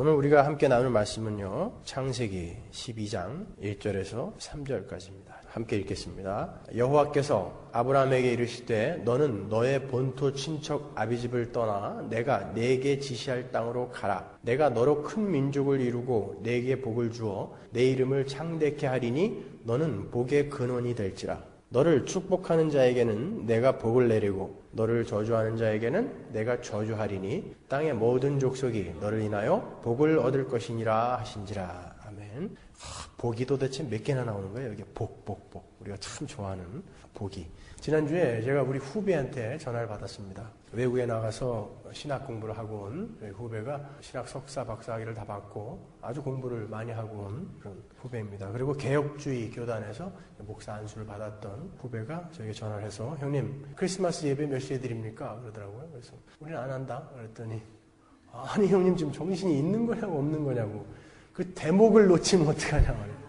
오늘 우리가 함께 나눌 말씀은요, 창세기 12장 1절에서 3절까지입니다. 함께 읽겠습니다. 여호와께서 아브라함에게 이르시되 너는 너의 본토 친척 아비집을 떠나 내가 네게 지시할 땅으로 가라. 내가 너로 큰 민족을 이루고 네게 복을 주어 내 이름을 창대케 하리니 너는 복의 근원이 될지라. 너를 축복하는 자에게는 내가 복을 내리고 너를 저주하는 자에게는 내가 저주하리니 땅의 모든 족속이 너를 인하여 복을 얻을 것이니라 하신지라. 아멘. 복이 도대체 몇 개나 나오는 거예요? 여기 복. 우리가 참 좋아하는 복이. 지난주에 제가 우리 후배한테 전화를 받았습니다. 외국에 나가서 신학 공부를 하고 온 후배가 신학 석사, 박사학위를 다 받고 아주 공부를 많이 하고 온 그런 후배입니다. 그리고 개혁주의 교단에서 목사 안수를 받았던 후배가 저에게 전화를 해서 형님 크리스마스 예배 몇 시에 드립니까? 그러더라고요. 그래서 우리는 안 한다. 그랬더니 아니 형님 지금 정신이 있는 거냐고 없는 거냐고 그 대목을 놓치면 어떡하냐 말이에요.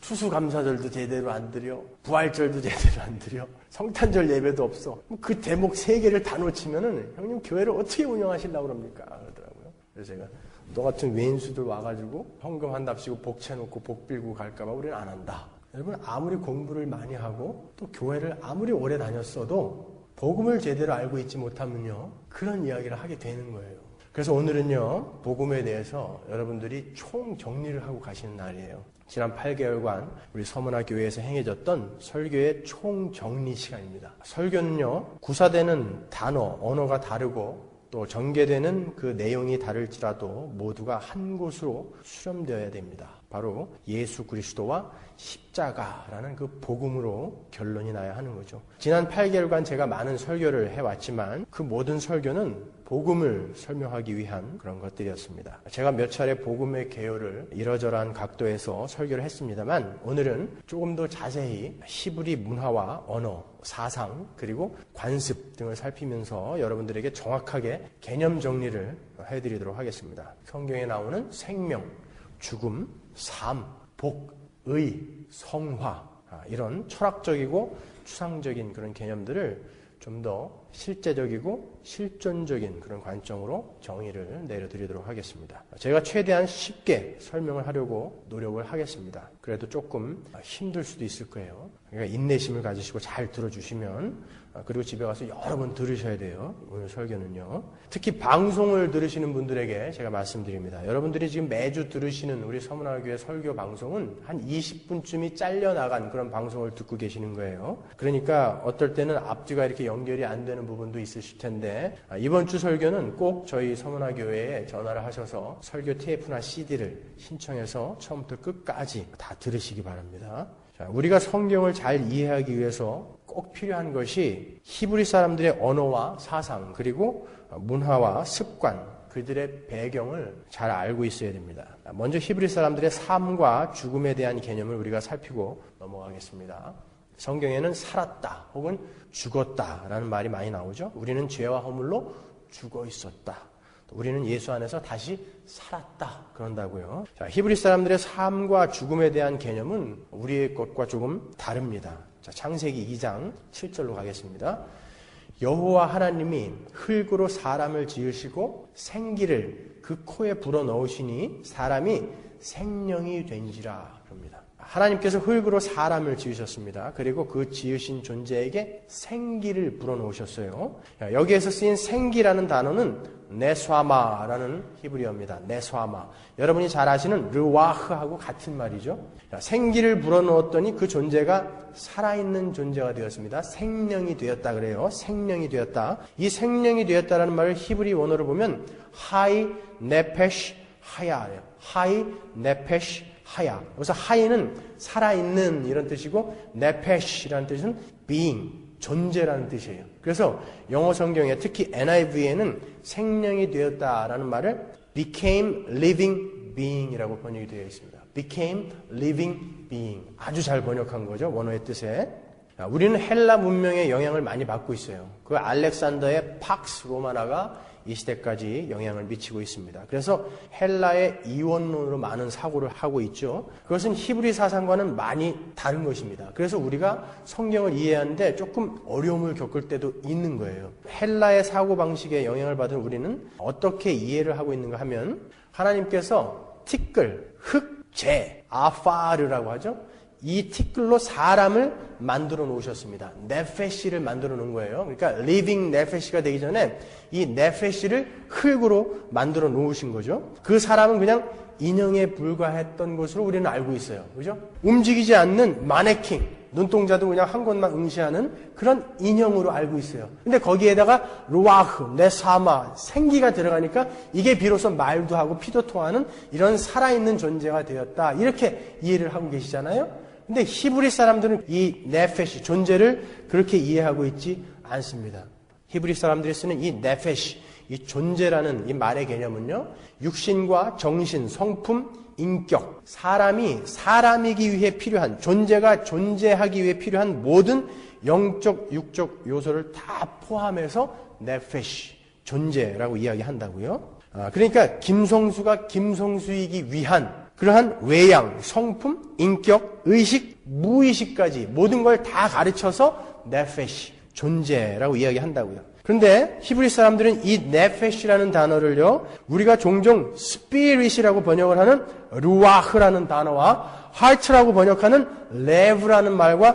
추수감사절도 제대로 안 드려, 부활절도 제대로 안 드려, 성탄절 예배도 없어. 그 대목 3개를 다 놓치면은 형님 교회를 어떻게 운영하시려고 그럽니까? 그러더라고요. 그래서 제가 너 같은 외인수들 와가지고 헌금 한답시고 복 채놓고 복 빌고 갈까봐 우리는 안 한다. 여러분 아무리 공부를 많이 하고 또 교회를 아무리 오래 다녔어도 복음을 제대로 알고 있지 못하면요 그런 이야기를 하게 되는 거예요. 그래서 오늘은요 복음에 대해서 여러분들이 총정리를 하고 가시는 날이에요. 지난 8개월간 우리 서문화 교회에서 행해졌던 설교의 총정리 시간입니다. 설교는요 구사되는 단어, 언어가 다르고 또 전개되는 그 내용이 다를지라도 모두가 한 곳으로 수렴되어야 됩니다. 바로 예수 그리스도와 십자가라는 그 복음으로 결론이 나야 하는 거죠. 지난 8개월간 제가 많은 설교를 해왔지만 그 모든 설교는 복음을 설명하기 위한 그런 것들이었습니다. 제가 몇 차례 복음의 개요를 이러저러한 각도에서 설교를 했습니다만 오늘은 조금 더 자세히 히브리 문화와 언어, 사상, 그리고 관습 등을 살피면서 여러분들에게 정확하게 개념 정리를 해드리도록 하겠습니다. 성경에 나오는 생명, 죽음, 삶, 복, 의, 성화 이런 철학적이고 추상적인 그런 개념들을 좀 더 실제적이고 실존적인 그런 관점으로 정의를 내려드리도록 하겠습니다. 제가 최대한 쉽게 설명을 하려고 노력을 하겠습니다. 그래도 조금 힘들 수도 있을 거예요. 그러니까 인내심을 가지시고 잘 들어주시면 그리고 집에 가서 여러 번 들으셔야 돼요. 오늘 설교는요. 특히 방송을 들으시는 분들에게 제가 말씀드립니다. 여러분들이 지금 매주 들으시는 우리 서문화교회 설교 방송은 한 20분쯤이 잘려나간 그런 방송을 듣고 계시는 거예요. 그러니까 어떨 때는 앞뒤가 이렇게 연결이 안 되는 부분도 있으실 텐데 이번 주 설교는 꼭 저희 서문화교회에 전화를 하셔서 설교 테이프나 CD를 신청해서 처음부터 끝까지 다 들으시기 바랍니다. 자, 우리가 성경을 잘 이해하기 위해서 꼭 필요한 것이 히브리 사람들의 언어와 사상 그리고 문화와 습관 그들의 배경을 잘 알고 있어야 됩니다. 먼저 히브리 사람들의 삶과 죽음에 대한 개념을 우리가 살피고 넘어가겠습니다. 성경에는 살았다 혹은 죽었다라는 말이 많이 나오죠. 우리는 죄와 허물로 죽어 있었다. 우리는 예수 안에서 다시 살았다 그런다고요. 자, 히브리 사람들의 삶과 죽음에 대한 개념은 우리의 것과 조금 다릅니다. 자, 창세기 2장 7절로 가겠습니다. 여호와 하나님이 흙으로 사람을 지으시고 생기를 그 코에 불어넣으시니 사람이 생명이 된지라 그럽니다. 하나님께서 흙으로 사람을 지으셨습니다. 그리고 그 지으신 존재에게 생기를 불어넣으셨어요. 여기에서 쓰인 생기라는 단어는 네스와마라는 히브리어입니다. 네스와마. 여러분이 잘 아시는 르와흐하고 같은 말이죠. 생기를 불어넣었더니 그 존재가 살아있는 존재가 되었습니다. 생명이 되었다 그래요. 생명이 되었다. 이 생명이 되었다라는 말을 히브리 원어로 보면 하이 네페시 하야예요. 하이 네페시 하야. 그래서 하이는 살아있는 이런 뜻이고 네페시라는 뜻은 being, 존재라는 뜻이에요. 그래서 영어 성경에 특히 NIV에는 생명이 되었다라는 말을 became living being이라고 번역이 되어 있습니다. became living being. 아주 잘 번역한 거죠. 원어의 뜻에. 우리는 헬라 문명의 영향을 많이 받고 있어요. 그 알렉산더의 팍스 로마나가 이 시대까지 영향을 미치고 있습니다. 그래서 헬라의 이원론으로 많은 사고를 하고 있죠. 그것은 히브리 사상과는 많이 다른 것입니다. 그래서 우리가 성경을 이해하는데 조금 어려움을 겪을 때도 있는 거예요. 헬라의 사고방식에 영향을 받은 우리는 어떻게 이해를 하고 있는가 하면 하나님께서 티끌, 흙재, 아파르라고 하죠. 이 티끌로 사람을 만들어 놓으셨습니다. 네페시를 만들어 놓은 거예요. 그러니까 리빙 네페시가 되기 전에 이 네페시를 흙으로 만들어 놓으신 거죠. 그 사람은 그냥 인형에 불과했던 것으로 우리는 알고 있어요. 그죠? 움직이지 않는 마네킹, 눈동자도 그냥 한 곳만 응시하는 그런 인형으로 알고 있어요. 근데 거기에다가 루아흐, 네사마, 생기가 들어가니까 이게 비로소 말도 하고 피도 통하는 이런 살아있는 존재가 되었다. 이렇게 이해를 하고 계시잖아요. 근데 히브리 사람들은 이 네페시, 존재를 그렇게 이해하고 있지 않습니다. 히브리 사람들이 쓰는 이 네페시, 이 존재라는 이 말의 개념은요, 육신과 정신, 성품, 인격, 사람이 사람이기 위해 필요한, 존재가 존재하기 위해 필요한 모든 영적, 육적 요소를 다 포함해서 네페시, 존재라고 이야기한다고요. 그러니까 김성수가 김성수이기 위한 그러한 외양, 성품, 인격, 의식, 무의식까지 모든 걸 다 가르쳐서 네페시, 존재라고 이야기한다고요. 그런데 히브리 사람들은 이 네페시라는 단어를요, 우리가 종종 스피릿이라고 번역을 하는 루아흐라는 단어와 하트라고 번역하는 레브라는 말과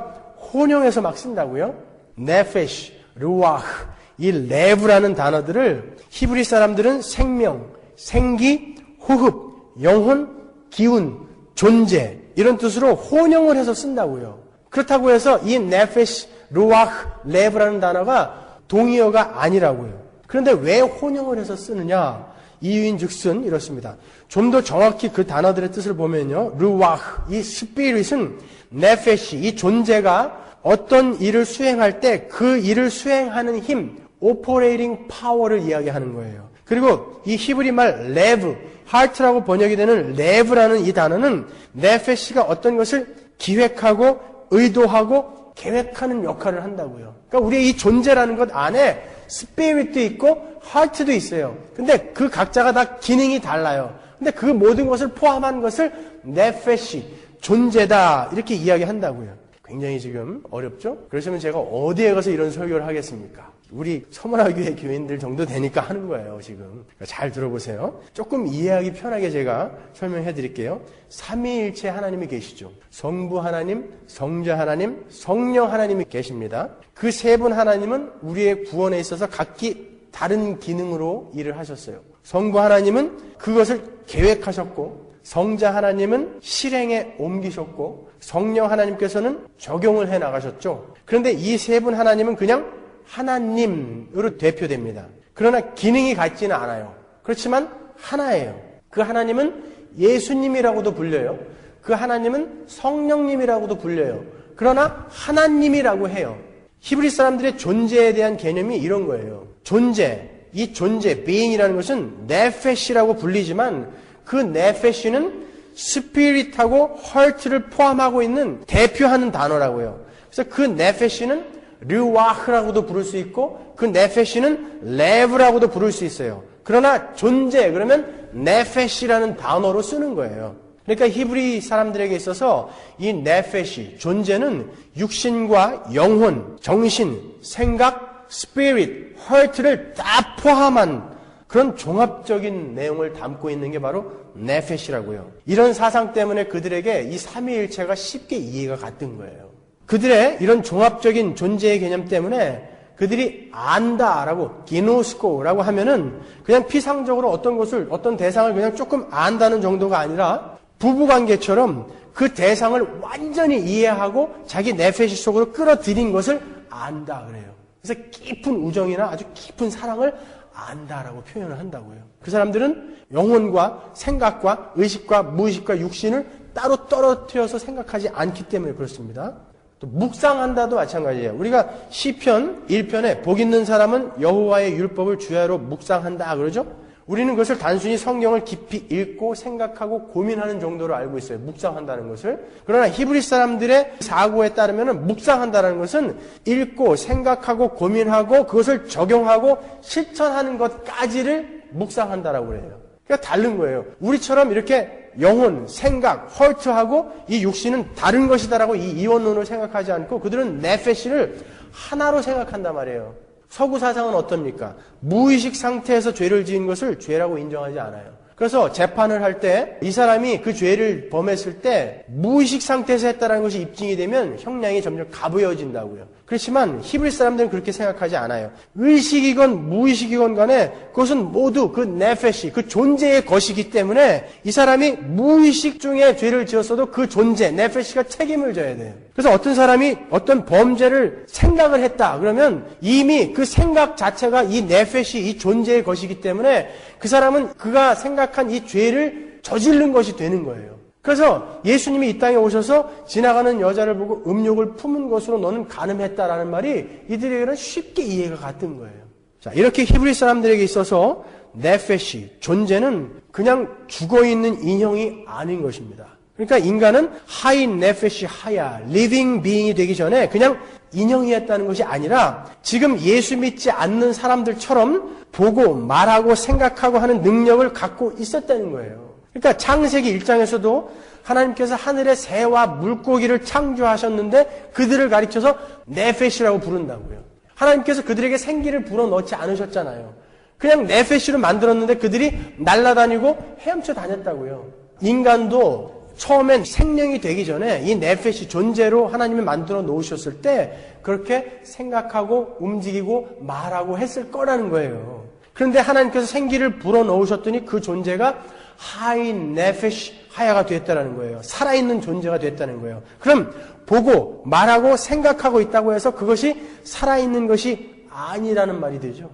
혼용해서 막 쓴다고요. 네페시, 루아흐, 이 레브라는 단어들을 히브리 사람들은 생명, 생기, 호흡, 영혼, 기운, 존재 이런 뜻으로 혼용을 해서 쓴다고요. 그렇다고 해서 이 네페시, 루아흐, 레브라는 단어가 동의어가 아니라고요. 그런데 왜 혼용을 해서 쓰느냐? 이유인즉슨 이렇습니다. 좀 더 정확히 그 단어들의 뜻을 보면요, 루아흐, 이 스피릿은 네페시, 이 존재가 어떤 일을 수행할 때 그 일을 수행하는 힘, 오퍼레이팅 파워를 이야기하는 거예요. 그리고 이 히브리 말 레브, 하트라고 번역이 되는 레브라는 이 단어는 네페시가 어떤 것을 기획하고 의도하고 계획하는 역할을 한다고요. 그러니까 우리의 이 존재라는 것 안에 스피릿도 있고 하트도 있어요. 근데 그 각자가 다 기능이 달라요. 근데 그 모든 것을 포함한 것을 네페시, 존재다 이렇게 이야기한다고요. 굉장히 지금 어렵죠? 그러시면 제가 어디에 가서 이런 설교를 하겠습니까? 우리 서문화교회 교인들 정도 되니까 하는 거예요, 지금. 그러니까 잘 들어보세요. 조금 이해하기 편하게 제가 설명해 드릴게요. 삼위일체 하나님이 계시죠. 성부 하나님, 성자 하나님, 성령 하나님이 계십니다. 그 세 분 하나님은 우리의 구원에 있어서 각기 다른 기능으로 일을 하셨어요. 성부 하나님은 그것을 계획하셨고, 성자 하나님은 실행에 옮기셨고, 성령 하나님께서는 적용을 해 나가셨죠. 그런데 이 세 분 하나님은 그냥 하나님으로 대표됩니다. 그러나 기능이 같지는 않아요. 그렇지만 하나예요. 그 하나님은 예수님이라고도 불려요. 그 하나님은 성령님이라고도 불려요. 그러나 하나님이라고 해요. 히브리 사람들의 존재에 대한 개념이 이런 거예요. 존재, 이 존재, being이라는 것은 네페시라고 불리지만 그 네페시는 스피릿하고 헐트를 포함하고 있는 대표하는 단어라고요. 그래서 그 네페시는 르와흐라고도 부를 수 있고 그 네페시는 레브라고도 부를 수 있어요. 그러나 존재, 그러면 네페시라는 단어로 쓰는 거예요. 그러니까 히브리 사람들에게 있어서 이 네페시, 존재는 육신과 영혼, 정신, 생각, 스피릿, 헐트를 다 포함한 그런 종합적인 내용을 담고 있는 게 바로 네페시라고요. 이런 사상 때문에 그들에게 이 삼위일체가 쉽게 이해가 갔던 거예요. 그들의 이런 종합적인 존재의 개념 때문에 그들이 안다라고, 기노스코라고 하면은 그냥 피상적으로 어떤 것을, 어떤 대상을 그냥 조금 안다는 정도가 아니라 부부관계처럼 그 대상을 완전히 이해하고 자기 네페시 속으로 끌어들인 것을 안다 그래요. 그래서 깊은 우정이나 아주 깊은 사랑을 안다라고 표현을 한다고요. 그 사람들은 영혼과 생각과 의식과 무의식과 육신을 따로 떨어뜨려서 생각하지 않기 때문에 그렇습니다. 또 묵상한다도 마찬가지예요. 우리가 시편 1편에 복 있는 사람은 여호와의 율법을 주야로 묵상한다 그러죠? 우리는 그것을 단순히 성경을 깊이 읽고 생각하고 고민하는 정도로 알고 있어요. 묵상한다는 것을. 그러나 히브리 사람들의 사고에 따르면 묵상한다는 것은 읽고 생각하고 고민하고 그것을 적용하고 실천하는 것까지를 묵상한다라고 그래요. 그러니까 다른 거예요. 우리처럼 이렇게 영혼, 생각, 헐트하고 이 육신은 다른 것이다라고 이 이원론을 생각하지 않고 그들은 네페시를 하나로 생각한단 말이에요. 서구 사상은 어떻습니까? 무의식 상태에서 죄를 지은 것을 죄라고 인정하지 않아요. 그래서 재판을 할 때 이 사람이 그 죄를 범했을 때 무의식 상태에서 했다는 것이 입증이 되면 형량이 점점 가벼워진다고요. 그렇지만 히브리 사람들은 그렇게 생각하지 않아요. 의식이건 무의식이건 간에 그것은 모두 그 네페시, 그 존재의 것이기 때문에 이 사람이 무의식 중에 죄를 지었어도 그 존재, 네페시가 책임을 져야 돼요. 그래서 어떤 사람이 어떤 범죄를 생각을 했다 그러면 이미 그 생각 자체가 이 네페시, 이 존재의 것이기 때문에 그 사람은 그가 생각한 이 죄를 저지른 것이 되는 거예요. 그래서 예수님이 이 땅에 오셔서 지나가는 여자를 보고 음욕을 품은 것으로 너는 간음했다라는 말이 이들에게는 쉽게 이해가 갔던 거예요. 자, 이렇게 히브리 사람들에게 있어서 네페시, 존재는 그냥 죽어있는 인형이 아닌 것입니다. 그러니까 인간은 하인 네페시 하야, 리빙 비잉이 되기 전에 그냥 인형이었다는 것이 아니라 지금 예수 믿지 않는 사람들처럼 보고 말하고 생각하고 하는 능력을 갖고 있었다는 거예요. 그러니까 창세기 1장에서도 하나님께서 하늘의 새와 물고기를 창조하셨는데 그들을 가리켜서 네페시라고 부른다고요. 하나님께서 그들에게 생기를 불어넣지 않으셨잖아요. 그냥 네페시로 만들었는데 그들이 날아다니고 헤엄쳐 다녔다고요. 인간도 처음엔 생명이 되기 전에 이 네페시 존재로 하나님이 만들어 놓으셨을 때 그렇게 생각하고 움직이고 말하고 했을 거라는 거예요. 그런데 하나님께서 생기를 불어넣으셨더니 그 존재가 하인 네페시 하야가 됐다는 거예요. 살아있는 존재가 됐다는 거예요. 그럼 보고 말하고 생각하고 있다고 해서 그것이 살아있는 것이 아니라는 말이 되죠.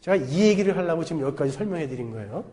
제가 이 얘기를 하려고 지금 여기까지 설명해 드린 거예요.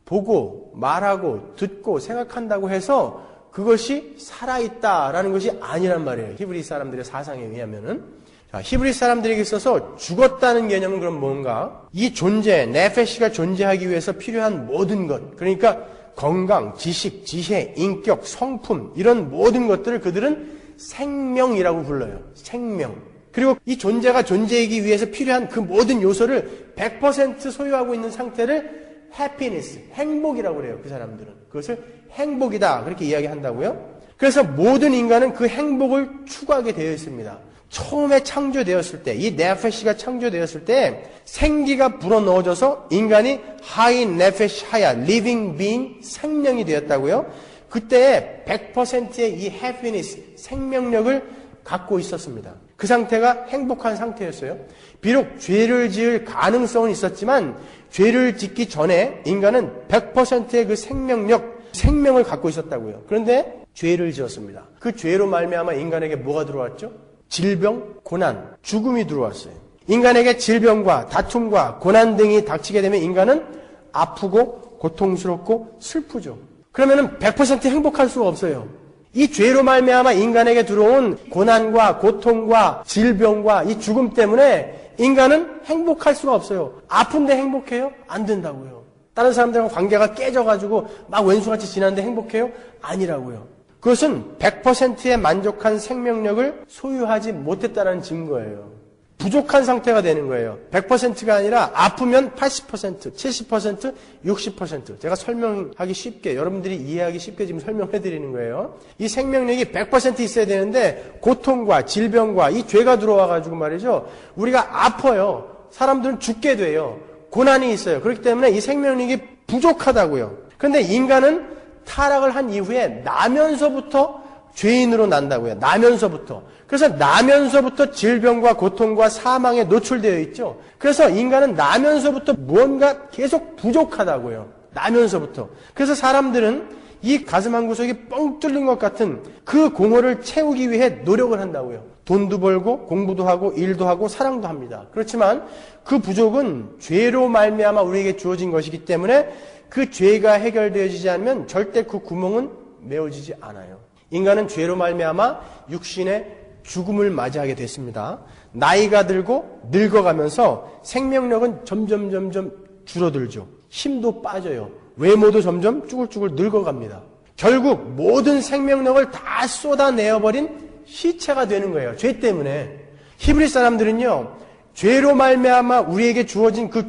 보고 말하고 듣고 생각한다고 해서 그것이 살아있다라는 것이 아니란 말이에요. 히브리 사람들의 사상에 의하면은. 자, 히브리 사람들에게 있어서 죽었다는 개념은 그럼 뭔가? 이 존재, 네페시가 존재하기 위해서 필요한 모든 것, 그러니까 건강, 지식, 지혜, 인격, 성품 이런 모든 것들을 그들은 생명이라고 불러요. 생명. 그리고 이 존재가 존재하기 위해서 필요한 그 모든 요소를 100% 소유하고 있는 상태를 happiness, 행복이라고 그래요. 그 사람들은. 그것을 행복이다 그렇게 이야기한다고요. 그래서 모든 인간은 그 행복을 추구하게 되어 있습니다. 처음에 창조되었을 때, 이 네페시가 창조되었을 때 생기가 불어넣어져서 인간이 하인 네페시 하야, 리빙 빙, 생명이 되었다고요. 그때 100%의 이 해피니스, 생명력을 갖고 있었습니다. 그 상태가 행복한 상태였어요. 비록 죄를 지을 가능성은 있었지만 죄를 짓기 전에 인간은 100%의 그 생명을 갖고 있었다고요. 그런데 죄를 지었습니다. 그 죄로 말미암아 인간에게 뭐가 들어왔죠? 질병, 고난, 죽음이 들어왔어요. 인간에게 질병과 다툼과 고난 등이 닥치게 되면 인간은 아프고 고통스럽고 슬프죠. 그러면은 100% 행복할 수가 없어요. 이 죄로 말미암아 인간에게 들어온 고난과 고통과 질병과 이 죽음 때문에 인간은 행복할 수가 없어요. 아픈데 행복해요? 안 된다고요. 다른 사람들과 관계가 깨져가지고 막 왼수같이 지났는데 행복해요? 아니라고요. 그것은 100%의 만족한 생명력을 소유하지 못했다는 증거예요. 부족한 상태가 되는 거예요. 100%가 아니라 아프면 80%, 70%, 60%. 제가 설명하기 쉽게, 여러분들이 이해하기 쉽게 지금 설명해 드리는 거예요. 이 생명력이 100% 있어야 되는데 고통과 질병과 이 죄가 들어와가지고 말이죠. 우리가 아파요. 사람들은 죽게 돼요. 고난이 있어요. 그렇기 때문에 이 생명력이 부족하다고요. 그런데 인간은 타락을 한 이후에 나면서부터 죄인으로 난다고요. 나면서부터. 그래서 나면서부터 질병과 고통과 사망에 노출되어 있죠. 그래서 인간은 나면서부터 무언가 계속 부족하다고요. 나면서부터. 그래서 사람들은 이 가슴 한 구석이 뻥 뚫린 것 같은 그 공허를 채우기 위해 노력을 한다고요. 돈도 벌고 공부도 하고 일도 하고 사랑도 합니다. 그렇지만 그 부족은 죄로 말미암아 우리에게 주어진 것이기 때문에 그 죄가 해결되어지지 않으면 절대 그 구멍은 메워지지 않아요. 인간은 죄로 말미암아 육신의 죽음을 맞이하게 됐습니다. 나이가 들고 늙어가면서 생명력은 점점 줄어들죠. 힘도 빠져요. 외모도 점점 쭈글쭈글 늙어갑니다. 결국 모든 생명력을 다 쏟아내어버린 시체가 되는 거예요. 죄 때문에. 히브리 사람들은요, 죄로 말미암아 우리에게 주어진 그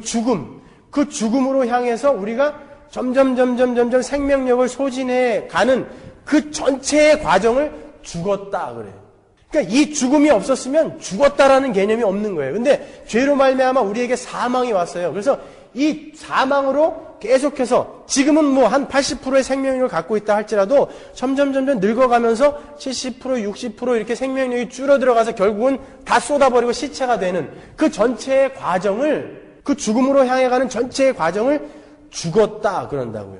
죽음으로 향해서 우리가 점점 생명력을 소진해 가는 그 전체의 과정을 죽었다 그래요. 그러니까 이 죽음이 없었으면 죽었다라는 개념이 없는 거예요. 근데 죄로 말미암아 우리에게 사망이 왔어요. 그래서 이 사망으로 계속해서 지금은 뭐 한 80%의 생명력을 갖고 있다 할지라도 점점 늙어가면서 70%, 60% 이렇게 생명력이 줄어들어가서 결국은 다 쏟아버리고 시체가 되는 그 전체의 과정을, 그 죽음으로 향해 가는 전체의 과정을 죽었다 그런다고요.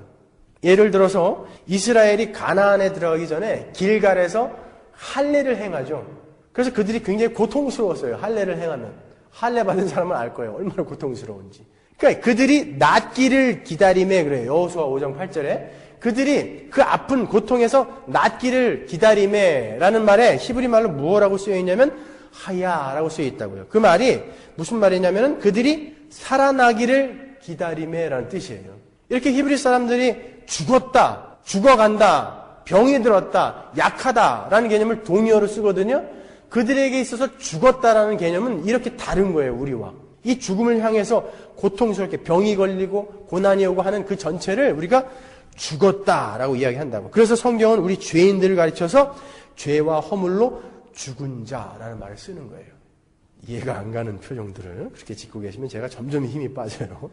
예를 들어서 이스라엘이 가나안에 들어가기 전에 길갈에서 할례를 행하죠. 그래서 그들이 굉장히 고통스러웠어요. 할례를 행하면. 할례 받은 사람은 알 거예요. 얼마나 고통스러운지. 그러니까 그들이 낫기를 기다림에, 그래요. 여호수아 5장 8절에 그들이 그 아픈 고통에서 낫기를 기다림에 라는 말에 히브리 말로 무엇라고 쓰여 있냐면 하야라고 쓰여 있다고요. 그 말이 무슨 말이냐면 그들이 살아나기를 기다림에 라는 뜻이에요. 이렇게 히브리 사람들이 죽었다, 죽어간다, 병이 들었다, 약하다 라는 개념을 동의어로 쓰거든요. 그들에게 있어서 죽었다라는 개념은 이렇게 다른 거예요, 우리와. 이 죽음을 향해서 고통스럽게 병이 걸리고 고난이 오고 하는 그 전체를 우리가 죽었다라고 이야기한다고. 그래서 성경은 우리 죄인들을 가르쳐서 죄와 허물로 죽은 자라는 말을 쓰는 거예요. 이해가 안 가는 표정들을 그렇게 짓고 계시면 제가 점점 힘이 빠져요.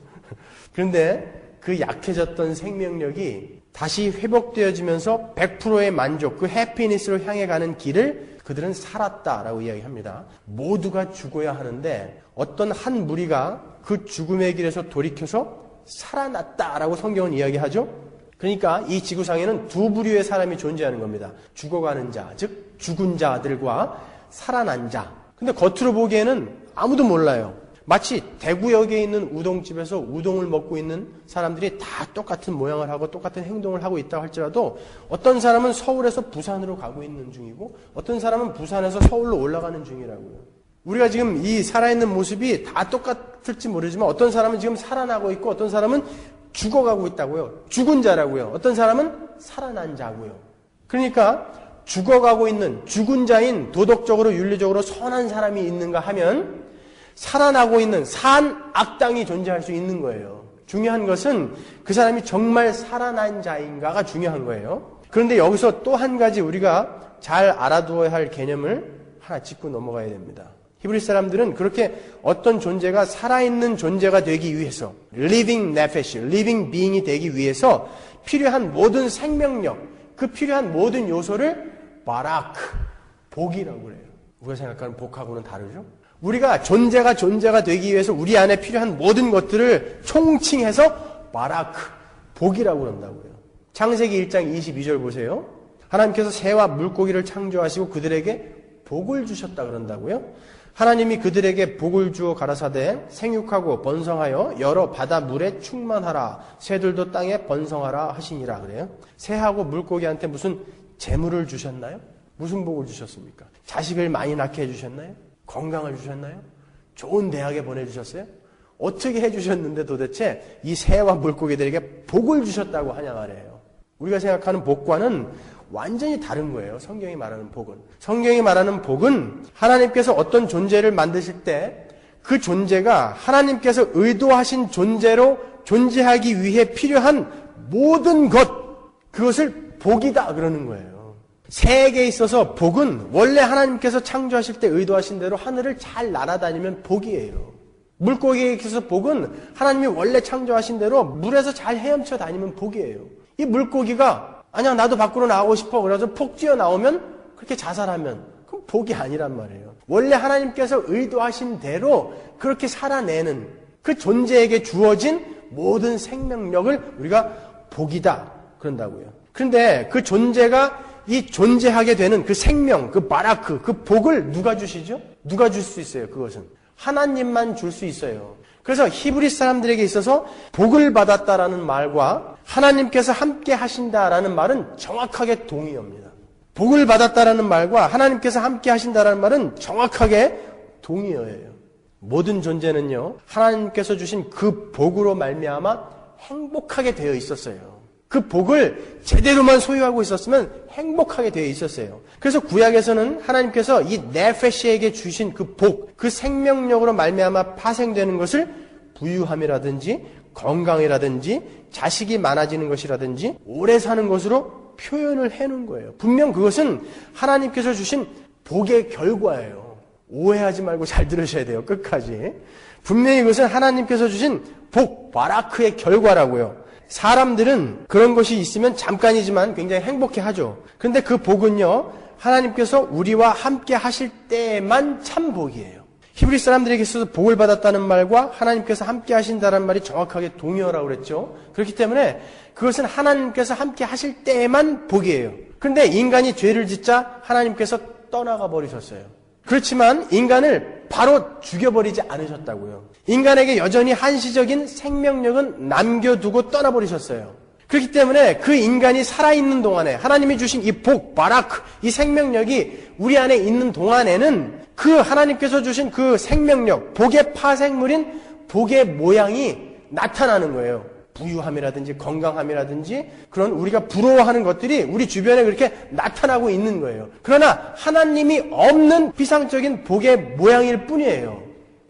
그런데 그 약해졌던 생명력이 다시 회복되어지면서 100%의 만족, 그 해피니스로 향해 가는 길을 그들은 살았다라고 이야기합니다. 모두가 죽어야 하는데 어떤 한 무리가 그 죽음의 길에서 돌이켜서 살아났다라고 성경은 이야기하죠. 그러니까 이 지구상에는 두 부류의 사람이 존재하는 겁니다. 죽어가는 자, 즉 죽은 자들과 살아난 자. 근데 겉으로 보기에는 아무도 몰라요. 마치 대구역에 있는 우동집에서 우동을 먹고 있는 사람들이 다 똑같은 모양을 하고 똑같은 행동을 하고 있다고 할지라도 어떤 사람은 서울에서 부산으로 가고 있는 중이고 어떤 사람은 부산에서 서울로 올라가는 중이라고요. 우리가 지금 이 살아있는 모습이 다 똑같을지 모르지만 어떤 사람은 지금 살아나고 있고 어떤 사람은 죽어가고 있다고요. 죽은 자라고요. 어떤 사람은 살아난 자고요. 그러니까 죽어가고 있는 죽은 자인 도덕적으로 윤리적으로 선한 사람이 있는가 하면 살아나고 있는 산 악당이 존재할 수 있는 거예요. 중요한 것은 그 사람이 정말 살아난 자인가가 중요한 거예요. 그런데 여기서 또 한 가지 우리가 잘 알아두어야 할 개념을 하나 짚고 넘어가야 됩니다. 히브리 사람들은 그렇게 어떤 존재가 살아있는 존재가 되기 위해서 living nephesh, living being이 되기 위해서 필요한 모든 생명력, 그 필요한 모든 요소를 바라크, 복이라고 그래요. 우리가 생각하는 복하고는 다르죠? 우리가 존재가 되기 위해서 우리 안에 필요한 모든 것들을 총칭해서 바라크, 복이라고 그런다고요. 창세기 1장 22절 보세요. 하나님께서 새와 물고기를 창조하시고 그들에게 복을 주셨다 그런다고요. 하나님이 그들에게 복을 주어 가라사대 생육하고 번성하여 여러 바다 물에 충만하라 새들도 땅에 번성하라 하시니라 그래요. 새하고 물고기한테 무슨 재물을 주셨나요? 무슨 복을 주셨습니까? 자식을 많이 낳게 해주셨나요? 건강을 주셨나요? 좋은 대학에 보내주셨어요? 어떻게 해주셨는데 도대체 이 새와 물고기들에게 복을 주셨다고 하냐 말이에요. 우리가 생각하는 복과는 완전히 다른 거예요. 성경이 말하는 복은. 성경이 말하는 복은 하나님께서 어떤 존재를 만드실 때 그 존재가 하나님께서 의도하신 존재로 존재하기 위해 필요한 모든 것, 그것을 복이다 그러는 거예요. 새에게 있어서 복은 원래 하나님께서 창조하실 때 의도하신 대로 하늘을 잘 날아다니면 복이에요. 물고기에 있어서 복은 하나님이 원래 창조하신 대로 물에서 잘 헤엄쳐 다니면 복이에요. 이 물고기가 아니야 나도 밖으로 나가고 싶어 그래서 폭 뛰어나오면 그렇게 자살하면 그건 복이 아니란 말이에요. 원래 하나님께서 의도하신 대로 그렇게 살아내는 그 존재에게 주어진 모든 생명력을 우리가 복이다 그런다고요. 그런데 그 존재가 이 존재하게 되는 그 생명, 그 바라크, 그 복을 누가 주시죠? 누가 줄 수 있어요? 그것은 하나님만 줄 수 있어요. 그래서 히브리 사람들에게 있어서 복을 받았다라는 말과 하나님께서 함께 하신다라는 말은 정확하게 동의어입니다. 복을 받았다라는 말과 하나님께서 함께 하신다라는 말은 정확하게 동의어예요. 모든 존재는요, 하나님께서 주신 그 복으로 말미암아 행복하게 되어 있었어요. 그 복을 제대로만 소유하고 있었으면 행복하게 되어 있었어요. 그래서 구약에서는 하나님께서 이 네페시에게 주신 그 복, 그 생명력으로 말미암아 파생되는 것을 부유함이라든지 건강이라든지 자식이 많아지는 것이라든지 오래 사는 것으로 표현을 해놓은 거예요. 분명 그것은 하나님께서 주신 복의 결과예요. 오해하지 말고 잘 들으셔야 돼요. 끝까지. 분명히 이것은 하나님께서 주신 복, 바라크의 결과라고요. 사람들은 그런 것이 있으면 잠깐이지만 굉장히 행복해하죠. 그런데 그 복은요, 하나님께서 우리와 함께 하실 때만 참 복이에요. 히브리 사람들에게 있어서 복을 받았다는 말과 하나님께서 함께 하신다는 말이 정확하게 동의어라고 그랬죠. 그렇기 때문에 그것은 하나님께서 함께 하실 때만 복이에요. 그런데 인간이 죄를 짓자 하나님께서 떠나가 버리셨어요. 그렇지만 인간을 바로 죽여버리지 않으셨다고요. 인간에게 여전히 한시적인 생명력은 남겨두고 떠나버리셨어요. 그렇기 때문에 그 인간이 살아있는 동안에 하나님이 주신 이 복, 바라크, 이 생명력이 우리 안에 있는 동안에는 그 하나님께서 주신 그 생명력, 복의 파생물인 복의 모양이 나타나는 거예요. 부유함이라든지 건강함이라든지 그런 우리가 부러워하는 것들이 우리 주변에 그렇게 나타나고 있는 거예요. 그러나 하나님이 없는 피상적인 복의 모양일 뿐이에요.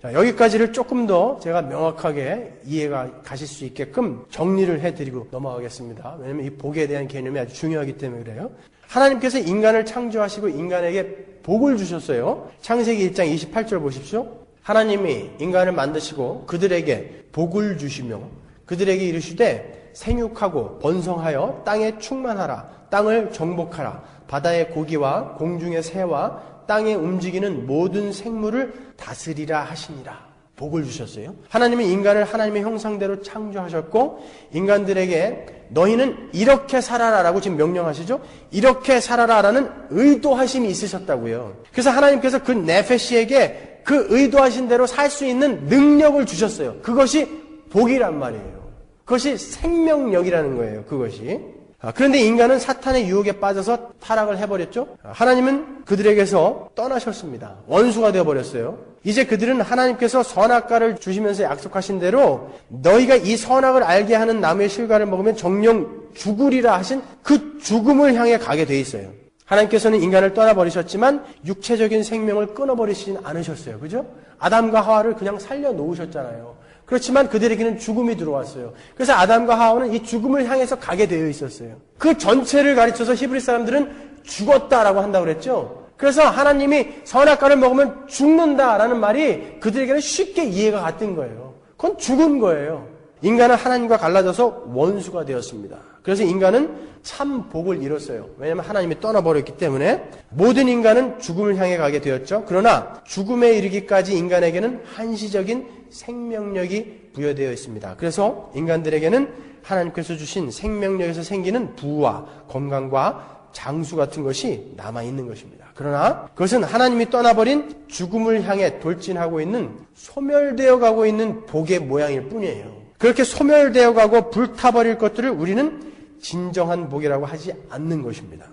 자, 여기까지를 조금 더 제가 명확하게 이해가 가실 수 있게끔 정리를 해드리고 넘어가겠습니다. 왜냐하면 이 복에 대한 개념이 아주 중요하기 때문에 그래요. 하나님께서 인간을 창조하시고 인간에게 복을 주셨어요. 창세기 1장 28절 보십시오. 하나님이 인간을 만드시고 그들에게 복을 주시며 그들에게 이르시되 생육하고 번성하여 땅에 충만하라. 땅을 정복하라. 바다의 고기와 공중의 새와 땅에 움직이는 모든 생물을 다스리라 하시니라. 복을 주셨어요. 하나님은 인간을 하나님의 형상대로 창조하셨고 인간들에게 너희는 이렇게 살아라라고 지금 명령하시죠. 이렇게 살아라라는 의도하심이 있으셨다고요. 그래서 하나님께서 그 네페시에게 그 의도하신 대로 살 수 있는 능력을 주셨어요. 그것이 복이란 말이에요. 그것이 생명력이라는 거예요. 그것이. 그런데 인간은 사탄의 유혹에 빠져서 타락을 해버렸죠. 하나님은 그들에게서 떠나셨습니다. 원수가 되어버렸어요. 이제 그들은 하나님께서 선악과를 주시면서 약속하신 대로 너희가 이 선악을 알게 하는 나무의 실과를 먹으면 정령 죽으리라 하신 그 죽음을 향해 가게 돼 있어요. 하나님께서는 인간을 떠나버리셨지만 육체적인 생명을 끊어버리시진 않으셨어요. 그죠? 아담과 하와를 그냥 살려놓으셨잖아요. 그렇지만 그들에게는 죽음이 들어왔어요. 그래서 아담과 하와는 이 죽음을 향해서 가게 되어 있었어요. 그 전체를 가르쳐서 히브리 사람들은 죽었다라고 한다고 그랬죠. 그래서 하나님이 선악과를 먹으면 죽는다라는 말이 그들에게는 쉽게 이해가 갔던 거예요. 그건 죽은 거예요. 인간은 하나님과 갈라져서 원수가 되었습니다. 그래서 인간은 참 복을 잃었어요. 왜냐하면 하나님이 떠나버렸기 때문에 모든 인간은 죽음을 향해 가게 되었죠. 그러나 죽음에 이르기까지 인간에게는 한시적인 생명력이 부여되어 있습니다. 그래서 인간들에게는 하나님께서 주신 생명력에서 생기는 부와 건강과 장수 같은 것이 남아있는 것입니다. 그러나 그것은 하나님이 떠나버린 죽음을 향해 돌진하고 있는 소멸되어 가고 있는 복의 모양일 뿐이에요. 그렇게 소멸되어 가고 불타버릴 것들을 우리는 진정한 복이라고 하지 않는 것입니다.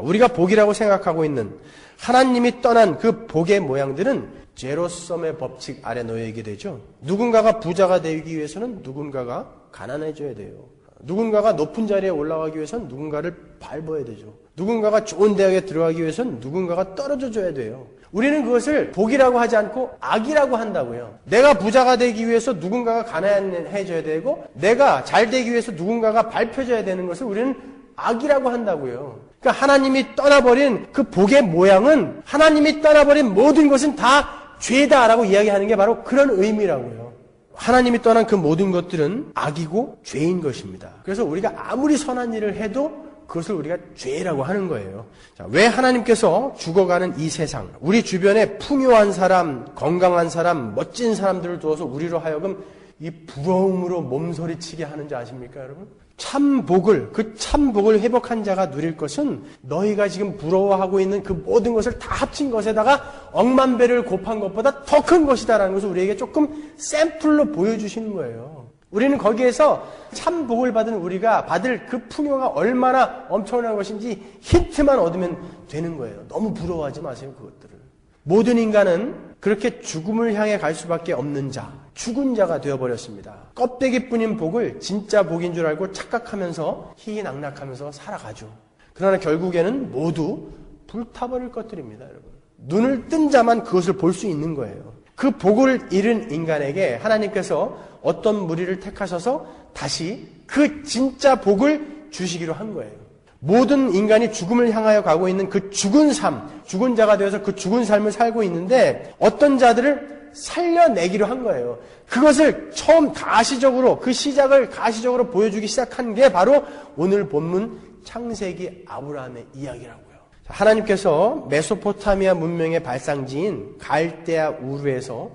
우리가 복이라고 생각하고 있는 하나님이 떠난 그 복의 모양들은 제로섬의 법칙 아래 놓여 있게 되죠. 누군가가 부자가 되기 위해서는 누군가가 가난해져야 돼요. 누군가가 높은 자리에 올라가기 위해서는 누군가를 밟아야 되죠. 누군가가 좋은 대학에 들어가기 위해서는 누군가가 떨어져 줘야 돼요. 우리는 그것을 복이라고 하지 않고 악이라고 한다고요. 내가 부자가 되기 위해서 누군가가 가난해져야 되고 내가 잘 되기 위해서 누군가가 밟혀져야 되는 것을 우리는 악이라고 한다고요. 그러니까 하나님이 떠나버린 그 복의 모양은 하나님이 떠나버린 모든 것은 다 죄다라고 이야기하는 게 바로 그런 의미라고요. 하나님이 떠난 그 모든 것들은 악이고 죄인 것입니다. 그래서 우리가 아무리 선한 일을 해도 그것을 우리가 죄라고 하는 거예요. 자, 왜 하나님께서 죽어가는 이 세상, 우리 주변에 풍요한 사람, 건강한 사람, 멋진 사람들을 두어서 우리로 하여금 이 부러움으로 몸서리치게 하는지 아십니까, 여러분? 참복을, 그 참복을 회복한 자가 누릴 것은 너희가 지금 부러워하고 있는 그 모든 것을 다 합친 것에다가 억만 배를 곱한 것보다 더 큰 것이다라는 것을 우리에게 조금 샘플로 보여주시는 거예요. 우리는 거기에서 참복을 받은 우리가 받을 그 풍요가 얼마나 엄청난 것인지 힌트만 얻으면 되는 거예요. 너무 부러워하지 마세요, 그것들을. 모든 인간은 그렇게 죽음을 향해 갈 수밖에 없는 자, 죽은 자가 되어버렸습니다. 껍데기뿐인 복을 진짜 복인 줄 알고 착각하면서 희희낙낙하면서 살아가죠. 그러나 결국에는 모두 불타버릴 것들입니다, 여러분. 눈을 뜬 자만 그것을 볼 수 있는 거예요. 그 복을 잃은 인간에게 하나님께서 어떤 무리를 택하셔서 다시 그 진짜 복을 주시기로 한 거예요. 모든 인간이 죽음을 향하여 가고 있는 그 죽은 삶, 죽은 자가 되어서 그 죽은 삶을 살고 있는데 어떤 자들을 살려내기로 한 거예요. 그것을 처음 가시적으로, 그 시작을 가시적으로 보여주기 시작한 게 바로 오늘 본문 창세기 아브라함의 이야기라고요. 하나님께서 메소포타미아 문명의 발상지인 갈대아 우르에서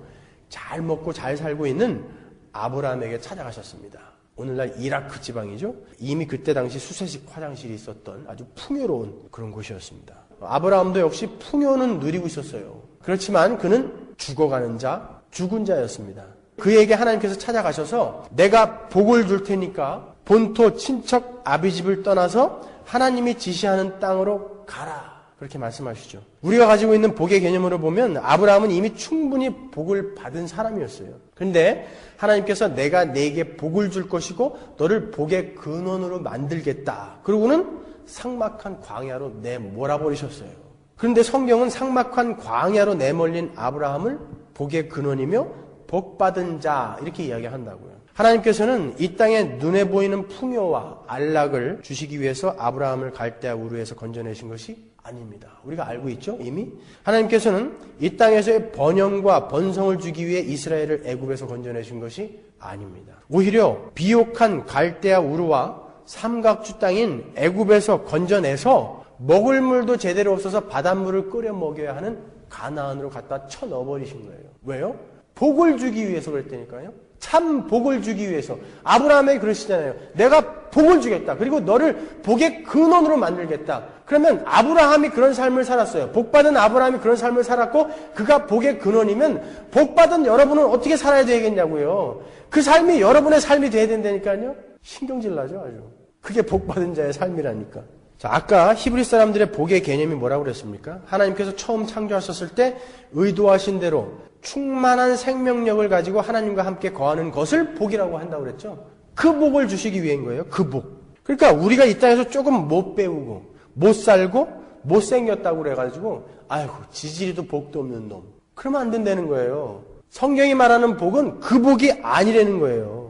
잘 먹고 잘 살고 있는 아브라함에게 찾아가셨습니다. 오늘날 이라크 지방이죠. 이미 그때 당시 수세식 화장실이 있었던 아주 풍요로운 그런 곳이었습니다. 아브라함도 역시 풍요는 누리고 있었어요. 그렇지만 그는 죽어가는 자, 죽은 자였습니다. 그에게 하나님께서 찾아가셔서 내가 복을 줄 테니까 본토 친척 아비집을 떠나서 하나님이 지시하는 땅으로 가라. 그렇게 말씀하시죠. 우리가 가지고 있는 복의 개념으로 보면 아브라함은 이미 충분히 복을 받은 사람이었어요. 그런데 하나님께서 내가 네게 복을 줄 것이고 너를 복의 근원으로 만들겠다. 그러고는 삭막한 광야로 내몰아버리셨어요. 그런데 성경은 삭막한 광야로 내몰린 아브라함을 복의 근원이며 복받은 자 이렇게 이야기한다고요. 하나님께서는 이 땅에 눈에 보이는 풍요와 안락을 주시기 위해서 아브라함을 갈대아 우르에서 건져내신 것이 아닙니다. 우리가 알고 있죠? 이미 하나님께서는 이 땅에서의 번영과 번성을 주기 위해 이스라엘을 애굽에서 건져내신 것이 아닙니다. 오히려 비옥한 갈대아 우르와 삼각주 땅인 애굽에서 건져내서 먹을 물도 제대로 없어서 바닷물을 끓여 먹여야 하는 가나안으로 갖다 쳐넣어버리신 거예요. 왜요? 복을 주기 위해서 그랬다니까요. 참 복을 주기 위해서. 아브라함에게 그러시잖아요. 내가 복을 주겠다. 그리고 너를 복의 근원으로 만들겠다. 그러면 아브라함이 그런 삶을 살았어요. 복받은 아브라함이 그런 삶을 살았고 그가 복의 근원이면 복받은 여러분은 어떻게 살아야 되겠냐고요. 그 삶이 여러분의 삶이 돼야 된다니까요. 신경질 나죠 아주. 그게 복받은 자의 삶이라니까. 자, 아까 히브리 사람들의 복의 개념이 뭐라고 그랬습니까? 하나님께서 처음 창조하셨을 때 의도하신 대로 충만한 생명력을 가지고 하나님과 함께 거하는 것을 복이라고 한다고 그랬죠. 그 복을 주시기 위한 거예요. 그 복. 그러니까 우리가 이 땅에서 조금 못 배우고 못 살고 못생겼다고 그래가지고 아이고 지지리도 복도 없는 놈. 그러면 안 된다는 거예요. 성경이 말하는 복은 그 복이 아니라는 거예요.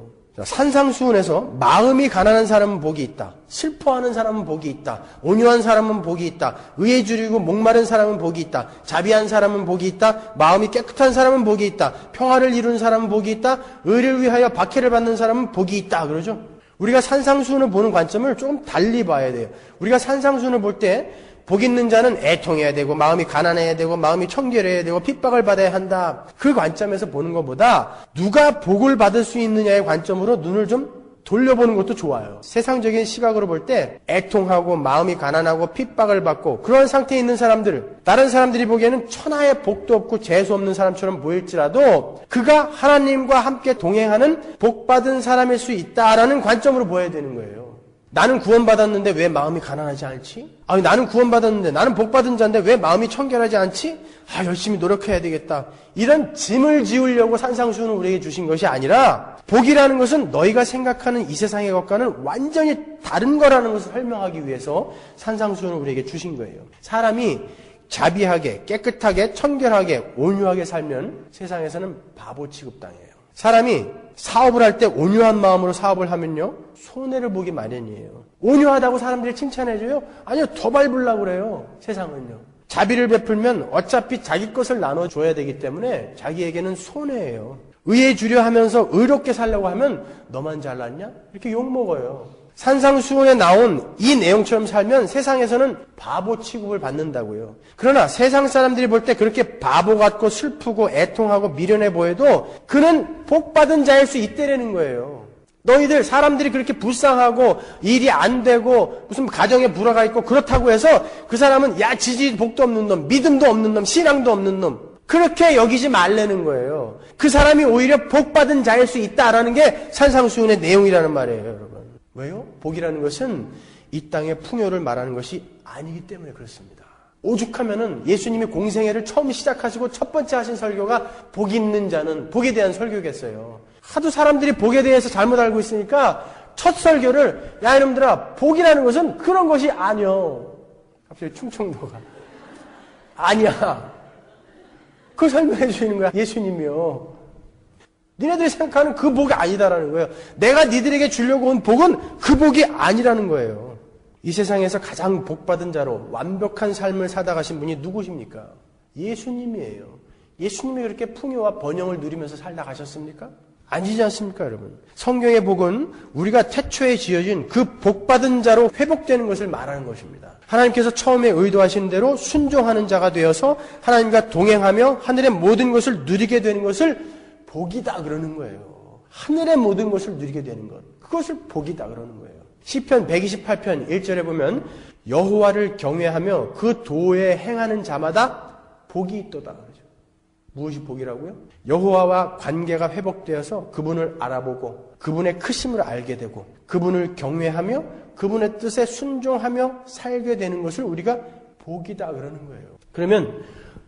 산상수훈에서 마음이 가난한 사람은 복이 있다. 슬퍼하는 사람은 복이 있다. 온유한 사람은 복이 있다. 의에 줄이고 목마른 사람은 복이 있다. 자비한 사람은 복이 있다. 마음이 깨끗한 사람은 복이 있다. 평화를 이루는 사람은 복이 있다. 의를 위하여 박해를 받는 사람은 복이 있다. 그러죠? 우리가 산상수훈을 보는 관점을 조금 달리 봐야 돼요. 우리가 산상수훈을 볼 때 복 있는 자는 애통해야 되고 마음이 가난해야 되고 마음이 청결해야 되고 핍박을 받아야 한다. 그 관점에서 보는 것보다 누가 복을 받을 수 있느냐의 관점으로 눈을 좀 돌려보는 것도 좋아요. 세상적인 시각으로 볼 때 애통하고 마음이 가난하고 핍박을 받고 그런 상태에 있는 사람들, 다른 사람들이 보기에는 천하의 복도 없고 재수 없는 사람처럼 보일지라도 그가 하나님과 함께 동행하는 복받은 사람일 수 있다라는 관점으로 보여야 되는 거예요. 나는 구원받았는데 왜 마음이 가난하지 않지? 아니 나는 구원받았는데 나는 복받은 자인데 왜 마음이 청결하지 않지? 열심히 노력해야 되겠다. 이런 짐을 지우려고 산상수훈을 우리에게 주신 것이 아니라 복이라는 것은 너희가 생각하는 이 세상의 것과는 완전히 다른 거라는 것을 설명하기 위해서 산상수훈을 우리에게 주신 거예요. 사람이 자비하게 깨끗하게 청결하게 온유하게 살면 세상에서는 바보 취급당해요. 사람이 사업을 할 때 온유한 마음으로 사업을 하면요 손해를 보기 마련이에요. 온유하다고 사람들이 칭찬해줘요? 아니요, 더 밟으려고 그래요. 세상은요. 자비를 베풀면 어차피 자기 것을 나눠줘야 되기 때문에 자기에게는 손해예요. 의에 주려 하면서 의롭게 살려고 하면 너만 잘났냐? 이렇게 욕먹어요. 산상수훈에 나온 이 내용처럼 살면 세상에서는 바보 취급을 받는다고요. 그러나 세상 사람들이 볼 때 그렇게 바보 같고 슬프고 애통하고 미련해 보여도 그는 복받은 자일 수 있다라는 거예요. 너희들 사람들이 그렇게 불쌍하고 일이 안 되고 무슨 가정에 불화가 있고 그렇다고 해서 그 사람은 지지 복도 없는 놈, 믿음도 없는 놈, 신앙도 없는 놈 그렇게 여기지 말라는 거예요. 그 사람이 오히려 복받은 자일 수 있다라는 게 산상수훈의 내용이라는 말이에요, 여러분. 왜요? 복이라는 것은 이 땅의 풍요를 말하는 것이 아니기 때문에 그렇습니다. 오죽하면은 예수님이 공생애를 처음 시작하시고 첫 번째 하신 설교가 복 있는 자는 복에 대한 설교겠어요. 하도 사람들이 복에 대해서 잘못 알고 있으니까 첫 설교를 야 이놈들아 복이라는 것은 그런 것이 아니요. 갑자기 충청도가 아니야. 그걸 설명해 주시는 거야 예수님이요. 니네들이 생각하는 그 복이 아니다라는 거예요. 내가 니들에게 주려고 온 복은 그 복이 아니라는 거예요. 이 세상에서 가장 복받은 자로 완벽한 삶을 살아가신 분이 누구십니까? 예수님이에요. 예수님이 그렇게 풍요와 번영을 누리면서 살다 가셨습니까? 아니지 않습니까, 여러분? 성경의 복은 우리가 태초에 지어진 그 복받은 자로 회복되는 것을 말하는 것입니다. 하나님께서 처음에 의도하신 대로 순종하는 자가 되어서 하나님과 동행하며 하늘의 모든 것을 누리게 되는 것을 복이다 그러는 거예요. 하늘의 모든 것을 누리게 되는 것. 그것을 복이다 그러는 거예요. 시편 128편 1절에 보면 여호와를 경외하며 그 도에 행하는 자마다 복이 있도다 그러죠. 무엇이 복이라고요? 여호와와 관계가 회복되어서 그분을 알아보고 그분의 크심을 알게 되고 그분을 경외하며 그분의 뜻에 순종하며 살게 되는 것을 우리가 복이다 그러는 거예요. 그러면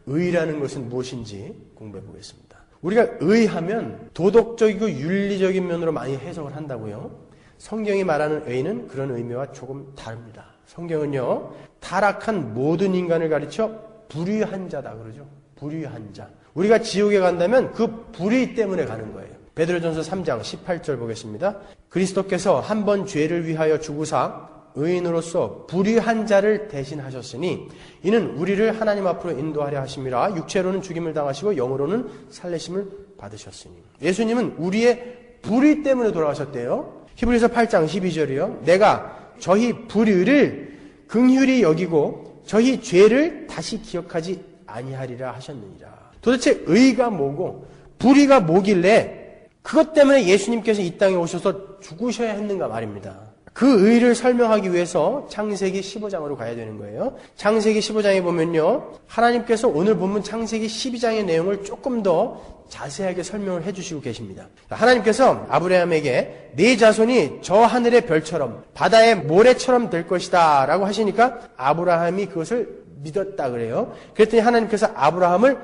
의라는 것은 무엇인지 공부해 보겠습니다. 우리가 의하면 도덕적이고 윤리적인 면으로 많이 해석을 한다고요. 성경이 말하는 의는 그런 의미와 조금 다릅니다. 성경은요, 타락한 모든 인간을 가르쳐 불의한 자다 그러죠. 불의한 자. 우리가 지옥에 간다면 그 불의 때문에 가는 거예요. 베드로전서 3장 18절 보겠습니다. 그리스도께서 한 번 죄를 위하여 죽으사 의인으로서 불의한 자를 대신하셨으니 이는 우리를 하나님 앞으로 인도하려 하심이라. 육체로는 죽임을 당하시고 영으로는 살리심을 받으셨으니. 예수님은 우리의 불의 때문에 돌아가셨대요. 히브리서 8장 12절이요. 내가 저희 불의를 긍휼히 여기고 저희 죄를 다시 기억하지 아니하리라 하셨느니라. 도대체 의가 뭐고 불의가 뭐길래 그것 때문에 예수님께서 이 땅에 오셔서 죽으셔야 했는가 말입니다. 그 의를 설명하기 위해서 창세기 15장으로 가야 되는 거예요. 창세기 15장에 보면요, 하나님께서 오늘 본문 창세기 12장의 내용을 조금 더 자세하게 설명을 해주시고 계십니다. 하나님께서 아브라함에게 네 자손이 저 하늘의 별처럼 바다의 모래처럼 될 것이다 라고 하시니까 아브라함이 그것을 믿었다 그래요. 그랬더니 하나님께서 아브라함을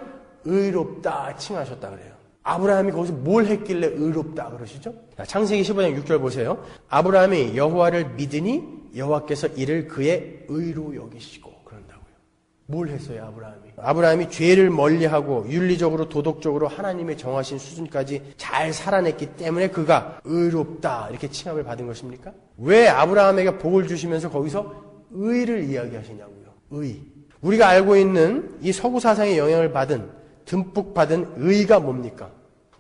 의롭다 칭하셨다 그래요. 아브라함이 거기서 뭘 했길래 의롭다 그러시죠? 창세기 15장 6절 보세요. 아브라함이 여호와를 믿으니 여호와께서 이를 그의 의로 여기시고 그런다고요. 뭘 했어요, 아브라함이? 아브라함이 죄를 멀리하고 윤리적으로 도덕적으로 하나님의 정하신 수준까지 잘 살아냈기 때문에 그가 의롭다 이렇게 칭함을 받은 것입니까? 왜 아브라함에게 복을 주시면서 거기서 의를 이야기하시냐고요. 의. 우리가 알고 있는 이 서구 사상의 영향을 받은 듬뿍 받은 의가 뭡니까?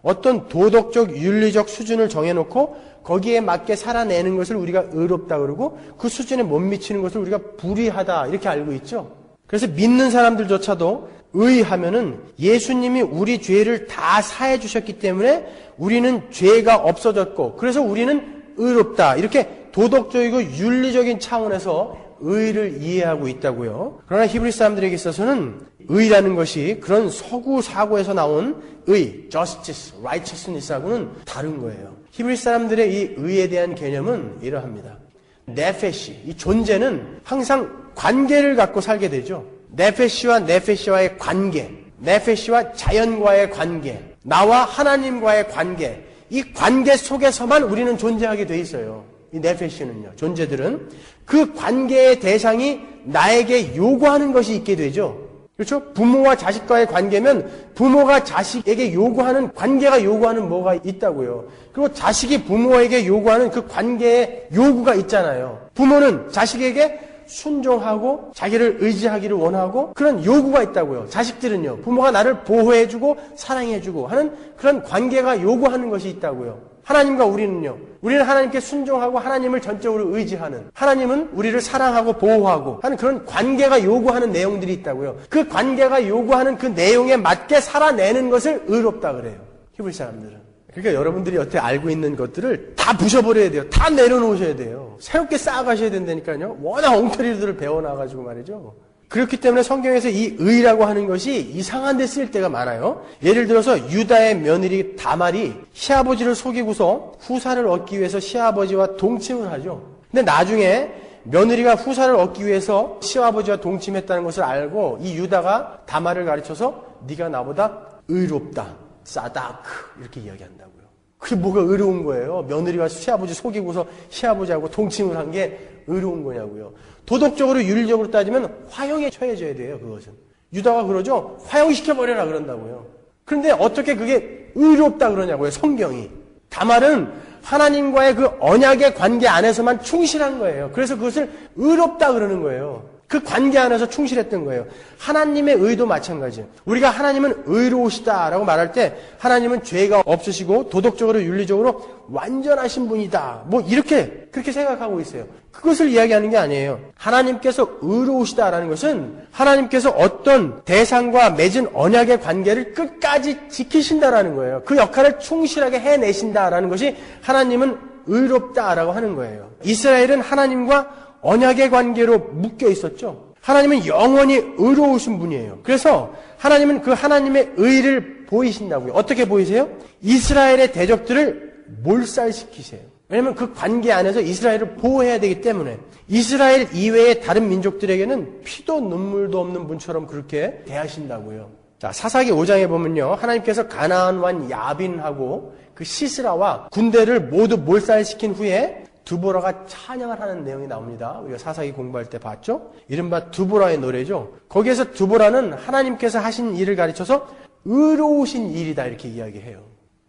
어떤 도덕적, 윤리적 수준을 정해놓고 거기에 맞게 살아내는 것을 우리가 의롭다 그러고 그 수준에 못 미치는 것을 우리가 불의하다 이렇게 알고 있죠. 그래서 믿는 사람들조차도 의하면은 예수님이 우리 죄를 다 사해 주셨기 때문에 우리는 죄가 없어졌고 그래서 우리는 의롭다 이렇게 도덕적이고 윤리적인 차원에서 의를 이해하고 있다고요. 그러나 히브리 사람들에게 있어서는 의라는 것이 그런 서구 사고에서 나온 의, justice, righteousness하고는 다른 거예요. 히브리 사람들의 이 의에 대한 개념은 이러합니다. 네페시, 이 존재는 항상 관계를 갖고 살게 되죠. 네페시와 네페시와의 관계, 네페시와 자연과의 관계, 나와 하나님과의 관계, 이 관계 속에서만 우리는 존재하게 돼 있어요. 이 네페시는요, 존재들은 그 관계의 대상이 나에게 요구하는 것이 있게 되죠. 그렇죠? 부모와 자식과의 관계면 부모가 자식에게 요구하는 관계가 요구하는 뭐가 있다고요. 그리고 자식이 부모에게 요구하는 그 관계의 요구가 있잖아요. 부모는 자식에게 순종하고 자기를 의지하기를 원하고 그런 요구가 있다고요. 자식들은요, 부모가 나를 보호해주고 사랑해주고 하는 그런 관계가 요구하는 것이 있다고요. 하나님과 우리는요, 우리는 하나님께 순종하고 하나님을 전적으로 의지하는, 하나님은 우리를 사랑하고 보호하고 하는 그런 관계가 요구하는 내용들이 있다고요. 그 관계가 요구하는 그 내용에 맞게 살아내는 것을 의롭다 그래요, 히브리 사람들은. 그러니까 여러분들이 여태 알고 있는 것들을 다 부셔버려야 돼요. 다 내려놓으셔야 돼요. 새롭게 쌓아가셔야 된다니까요. 워낙 엉터리들을 배워놔가지고 말이죠. 그렇기 때문에 성경에서 이 의라고 하는 것이 이상한 데 쓸 때가 많아요. 예를 들어서 유다의 며느리 다말이 시아버지를 속이고서 후사를 얻기 위해서 시아버지와 동침을 하죠. 근데 나중에 며느리가 후사를 얻기 위해서 시아버지와 동침했다는 것을 알고 이 유다가 다말을 가르쳐서 네가 나보다 의롭다, 사다크 이렇게 이야기한다고요. 그게 뭐가 의로운 거예요? 며느리가 시아버지 속이고서 시아버지하고 동침을 한 게 의로운 거냐고요. 도덕적으로 윤리적으로 따지면 화형에 처해져야 돼요. 그것은 유다가 그러죠. 화형시켜버려라 그런다고요. 그런데 어떻게 그게 의롭다 그러냐고요. 성경이. 다말은 하나님과의 그 언약의 관계 안에서만 충실한 거예요. 그래서 그것을 의롭다 그러는 거예요. 그 관계 안에서 충실했던 거예요. 하나님의 의도 마찬가지예요. 우리가 하나님은 의로우시다라고 말할 때 하나님은 죄가 없으시고 도덕적으로 윤리적으로 완전하신 분이다. 뭐 이렇게 그렇게 생각하고 있어요. 그것을 이야기하는 게 아니에요. 하나님께서 의로우시다라는 것은 하나님께서 어떤 대상과 맺은 언약의 관계를 끝까지 지키신다라는 거예요. 그 역할을 충실하게 해내신다라는 것이 하나님은 의롭다라고 하는 거예요. 이스라엘은 하나님과 언약의 관계로 묶여 있었죠. 하나님은 영원히 의로우신 분이에요. 그래서 하나님은 그 하나님의 의를 보이신다고요. 어떻게 보이세요? 이스라엘의 대적들을 몰살시키세요. 왜냐하면 그 관계 안에서 이스라엘을 보호해야 되기 때문에 이스라엘 이외의 다른 민족들에게는 피도 눈물도 없는 분처럼 그렇게 대하신다고요. 자, 사사기 5장에 보면요. 하나님께서 가나안 왕 야빈하고 그 시스라와 군대를 모두 몰살시킨 후에 두보라가 찬양을 하는 내용이 나옵니다. 우리가 사사기 공부할 때 봤죠? 이른바 두보라의 노래죠. 거기에서 두보라는 하나님께서 하신 일을 가르쳐서 의로우신 일이다 이렇게 이야기해요.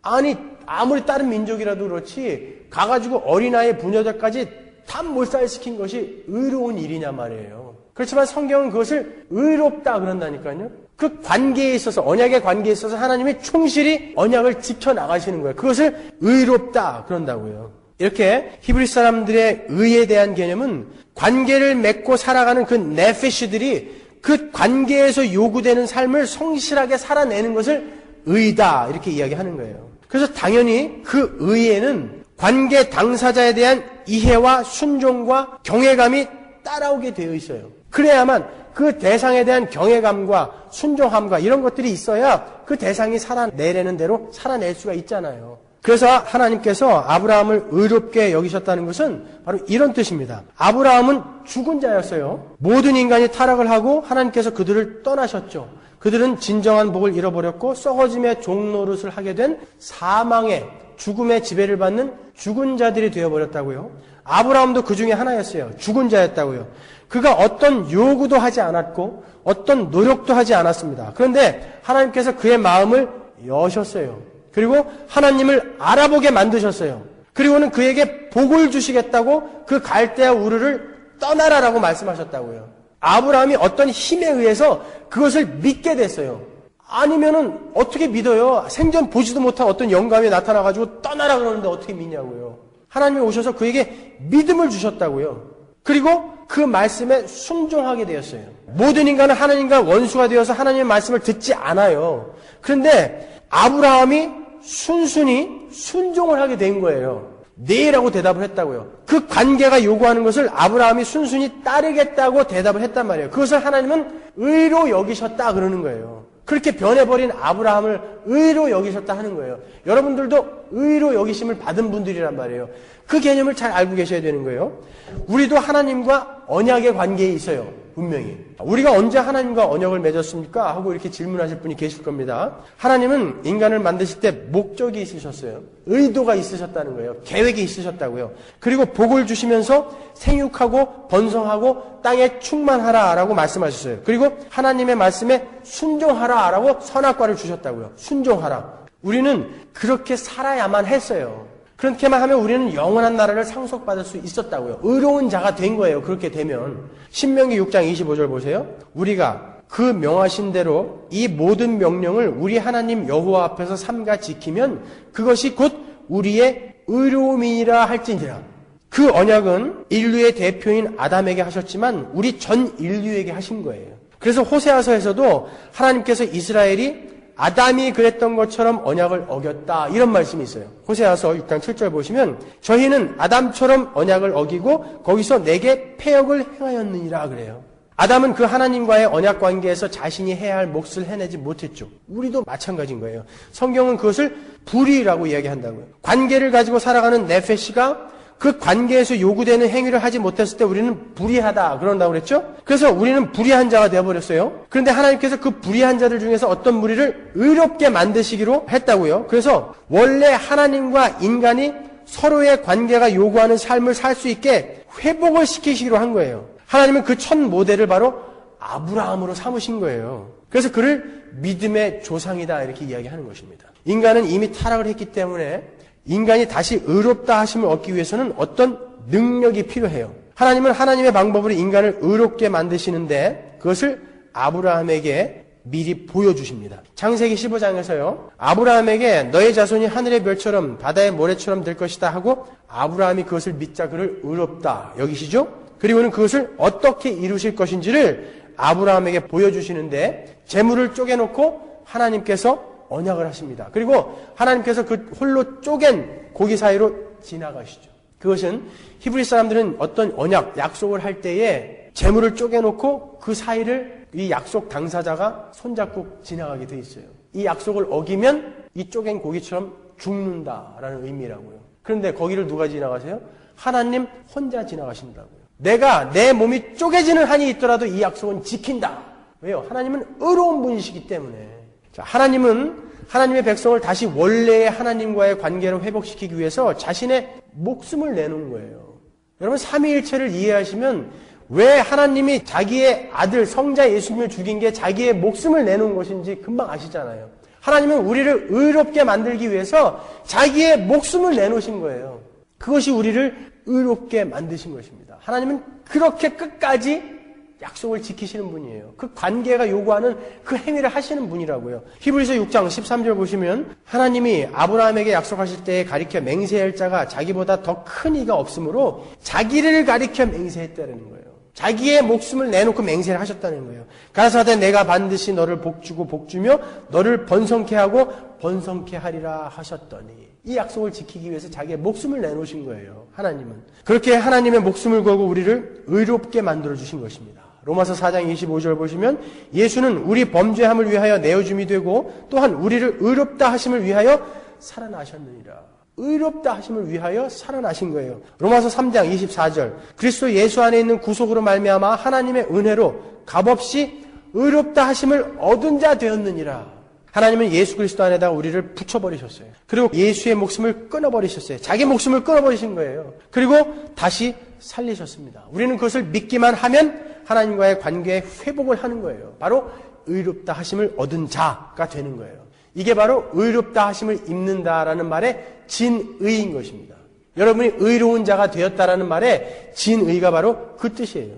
아니 아무리 다른 민족이라도 그렇지 가가지고 어린아이 부녀자까지 다 몰살시킨 것이 의로운 일이냐 말이에요. 그렇지만 성경은 그것을 의롭다 그런다니까요. 그 관계에 있어서 언약의 관계에 있어서 하나님이 충실히 언약을 지켜나가시는 거예요. 그것을 의롭다 그런다고요. 이렇게 히브리 사람들의 의에 대한 개념은 관계를 맺고 살아가는 그 네페시들이 그 관계에서 요구되는 삶을 성실하게 살아내는 것을 의다 이렇게 이야기하는 거예요. 그래서 당연히 그 의에는 관계 당사자에 대한 이해와 순종과 경외감이 따라오게 되어 있어요. 그래야만 그 대상에 대한 경외감과 순종함과 이런 것들이 있어야 그 대상이 살아내려는 대로 살아낼 수가 있잖아요. 그래서 하나님께서 아브라함을 의롭게 여기셨다는 것은 바로 이런 뜻입니다. 아브라함은 죽은 자였어요. 모든 인간이 타락을 하고 하나님께서 그들을 떠나셨죠. 그들은 진정한 복을 잃어버렸고 썩어짐의 종노릇을 하게 된 사망의 죽음의 지배를 받는 죽은 자들이 되어버렸다고요. 아브라함도 그 중에 하나였어요. 죽은 자였다고요. 그가 어떤 요구도 하지 않았고 어떤 노력도 하지 않았습니다. 그런데 하나님께서 그의 마음을 여셨어요. 그리고 하나님을 알아보게 만드셨어요. 그리고는 그에게 복을 주시겠다고 그 갈대아 우르를 떠나라라고 말씀하셨다고요. 아브라함이 어떤 힘에 의해서 그것을 믿게 됐어요. 아니면은 어떻게 믿어요? 생전 보지도 못한 어떤 영감이 나타나가지고 떠나라 그러는데 어떻게 믿냐고요. 하나님이 오셔서 그에게 믿음을 주셨다고요. 그리고 그 말씀에 순종하게 되었어요. 모든 인간은 하나님과 원수가 되어서 하나님의 말씀을 듣지 않아요. 그런데 아브라함이 순순히 순종을 하게 된 거예요. 네라고 대답을 했다고요. 그 관계가 요구하는 것을 아브라함이 순순히 따르겠다고 대답을 했단 말이에요. 그것을 하나님은 의로 여기셨다 그러는 거예요. 그렇게 변해버린 아브라함을 의로 여기셨다 하는 거예요. 여러분들도 의로 여기심을 받은 분들이란 말이에요. 그 개념을 잘 알고 계셔야 되는 거예요. 우리도 하나님과 언약의 관계에 있어요. 분명히. 우리가 언제 하나님과 언약을 맺었습니까? 하고 이렇게 질문하실 분이 계실 겁니다. 하나님은 인간을 만드실 때 목적이 있으셨어요. 의도가 있으셨다는 거예요. 계획이 있으셨다고요. 그리고 복을 주시면서 생육하고 번성하고 땅에 충만하라라고 말씀하셨어요. 그리고 하나님의 말씀에 순종하라라고 선악과를 주셨다고요. 순종하라. 우리는 그렇게 살아야만 했어요. 그렇게만 하면 우리는 영원한 나라를 상속받을 수 있었다고요. 의로운 자가 된 거예요. 그렇게 되면. 신명기 6장 25절 보세요. 우리가 그 명하신 대로 이 모든 명령을 우리 하나님 여호와 앞에서 삼가 지키면 그것이 곧 우리의 의로움이라 할지니라. 그 언약은 인류의 대표인 아담에게 하셨지만 우리 전 인류에게 하신 거예요. 그래서 호세아서에서도 하나님께서 이스라엘이 아담이 그랬던 것처럼 언약을 어겼다 이런 말씀이 있어요. 호세아서 6장 7절 보시면 저희는 아담처럼 언약을 어기고 거기서 내게 패역을 행하였느니라 그래요. 아담은 그 하나님과의 언약 관계에서 자신이 해야 할 몫을 해내지 못했죠. 우리도 마찬가지인 거예요. 성경은 그것을 불의라고 이야기한다고요. 관계를 가지고 살아가는 네페시가 그 관계에서 요구되는 행위를 하지 못했을 때 우리는 불의하다 그런다고 그랬죠? 그래서 우리는 불의한 자가 되어버렸어요. 그런데 하나님께서 그 불의한 자들 중에서 어떤 무리를 의롭게 만드시기로 했다고요. 그래서 원래 하나님과 인간이 서로의 관계가 요구하는 삶을 살 수 있게 회복을 시키시기로 한 거예요. 하나님은 그 첫 모델을 바로 아브라함으로 삼으신 거예요. 그래서 그를 믿음의 조상이다 이렇게 이야기하는 것입니다. 인간은 이미 타락을 했기 때문에 인간이 다시 의롭다 하심을 얻기 위해서는 어떤 능력이 필요해요. 하나님은 하나님의 방법으로 인간을 의롭게 만드시는데 그것을 아브라함에게 미리 보여주십니다. 창세기 15장에서요. 아브라함에게 너의 자손이 하늘의 별처럼 바다의 모래처럼 될 것이다 하고 아브라함이 그것을 믿자 그를 의롭다 여기시죠. 그리고는 그것을 어떻게 이루실 것인지를 아브라함에게 보여주시는데 재물을 쪼개놓고 하나님께서 언약을 하십니다. 그리고 하나님께서 그 홀로 쪼갠 고기 사이로 지나가시죠. 그것은 히브리 사람들은 어떤 언약, 약속을 할 때에 재물을 쪼개놓고 그 사이를 이 약속 당사자가 손잡고 지나가게 돼 있어요. 이 약속을 어기면 이 쪼갠 고기처럼 죽는다라는 의미라고요. 그런데 거기를 누가 지나가세요? 하나님 혼자 지나가신다고요. 내가 내 몸이 쪼개지는 한이 있더라도 이 약속은 지킨다. 왜요? 하나님은 의로운 분이시기 때문에. 자, 하나님은 하나님의 백성을 다시 원래의 하나님과의 관계를 회복시키기 위해서 자신의 목숨을 내놓은 거예요. 여러분 삼위일체를 이해하시면 왜 하나님이 자기의 아들 성자 예수님을 죽인 게 자기의 목숨을 내놓은 것인지 금방 아시잖아요. 하나님은 우리를 의롭게 만들기 위해서 자기의 목숨을 내놓으신 거예요. 그것이 우리를 의롭게 만드신 것입니다. 하나님은 그렇게 끝까지 약속을 지키시는 분이에요. 그 관계가 요구하는 그 행위를 하시는 분이라고요. 히브리서 6장 13절 보시면 하나님이 아브라함에게 약속하실 때에 가리켜 맹세할 자가 자기보다 더 큰 이가 없으므로 자기를 가리켜 맹세했다는 거예요. 자기의 목숨을 내놓고 맹세를 하셨다는 거예요. 가라사대 내가 반드시 너를 복주고 복주며 너를 번성케 하고 번성케 하리라 하셨더니 이 약속을 지키기 위해서 자기의 목숨을 내놓으신 거예요. 하나님은. 그렇게 하나님의 목숨을 걸고 우리를 의롭게 만들어주신 것입니다. 로마서 4장 25절 보시면 예수는 우리 범죄함을 위하여 내어줌이 되고 또한 우리를 의롭다 하심을 위하여 살아나셨느니라. 의롭다 하심을 위하여 살아나신 거예요. 로마서 3장 24절 그리스도 예수 안에 있는 구속으로 말미암아 하나님의 은혜로 값없이 의롭다 하심을 얻은 자 되었느니라. 하나님은 예수 그리스도 안에다가 우리를 붙여버리셨어요. 그리고 예수의 목숨을 끊어버리셨어요. 자기 목숨을 끊어버리신 거예요. 그리고 다시 살리셨습니다. 우리는 그것을 믿기만 하면 하나님과의 관계에 회복을 하는 거예요. 바로 의롭다 하심을 얻은 자가 되는 거예요. 이게 바로 의롭다 하심을 입는다라는 말의 진의인 것입니다. 여러분이 의로운 자가 되었다라는 말의 진의가 바로 그 뜻이에요.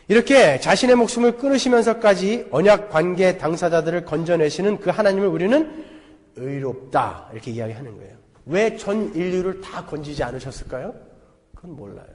이렇게 자신의 목숨을 끊으시면서까지 언약 관계 당사자들을 건져내시는 그 하나님을 우리는 의롭다 이렇게 이야기하는 거예요. 왜 전 인류를 다 건지지 않으셨을까요? 그건 몰라요.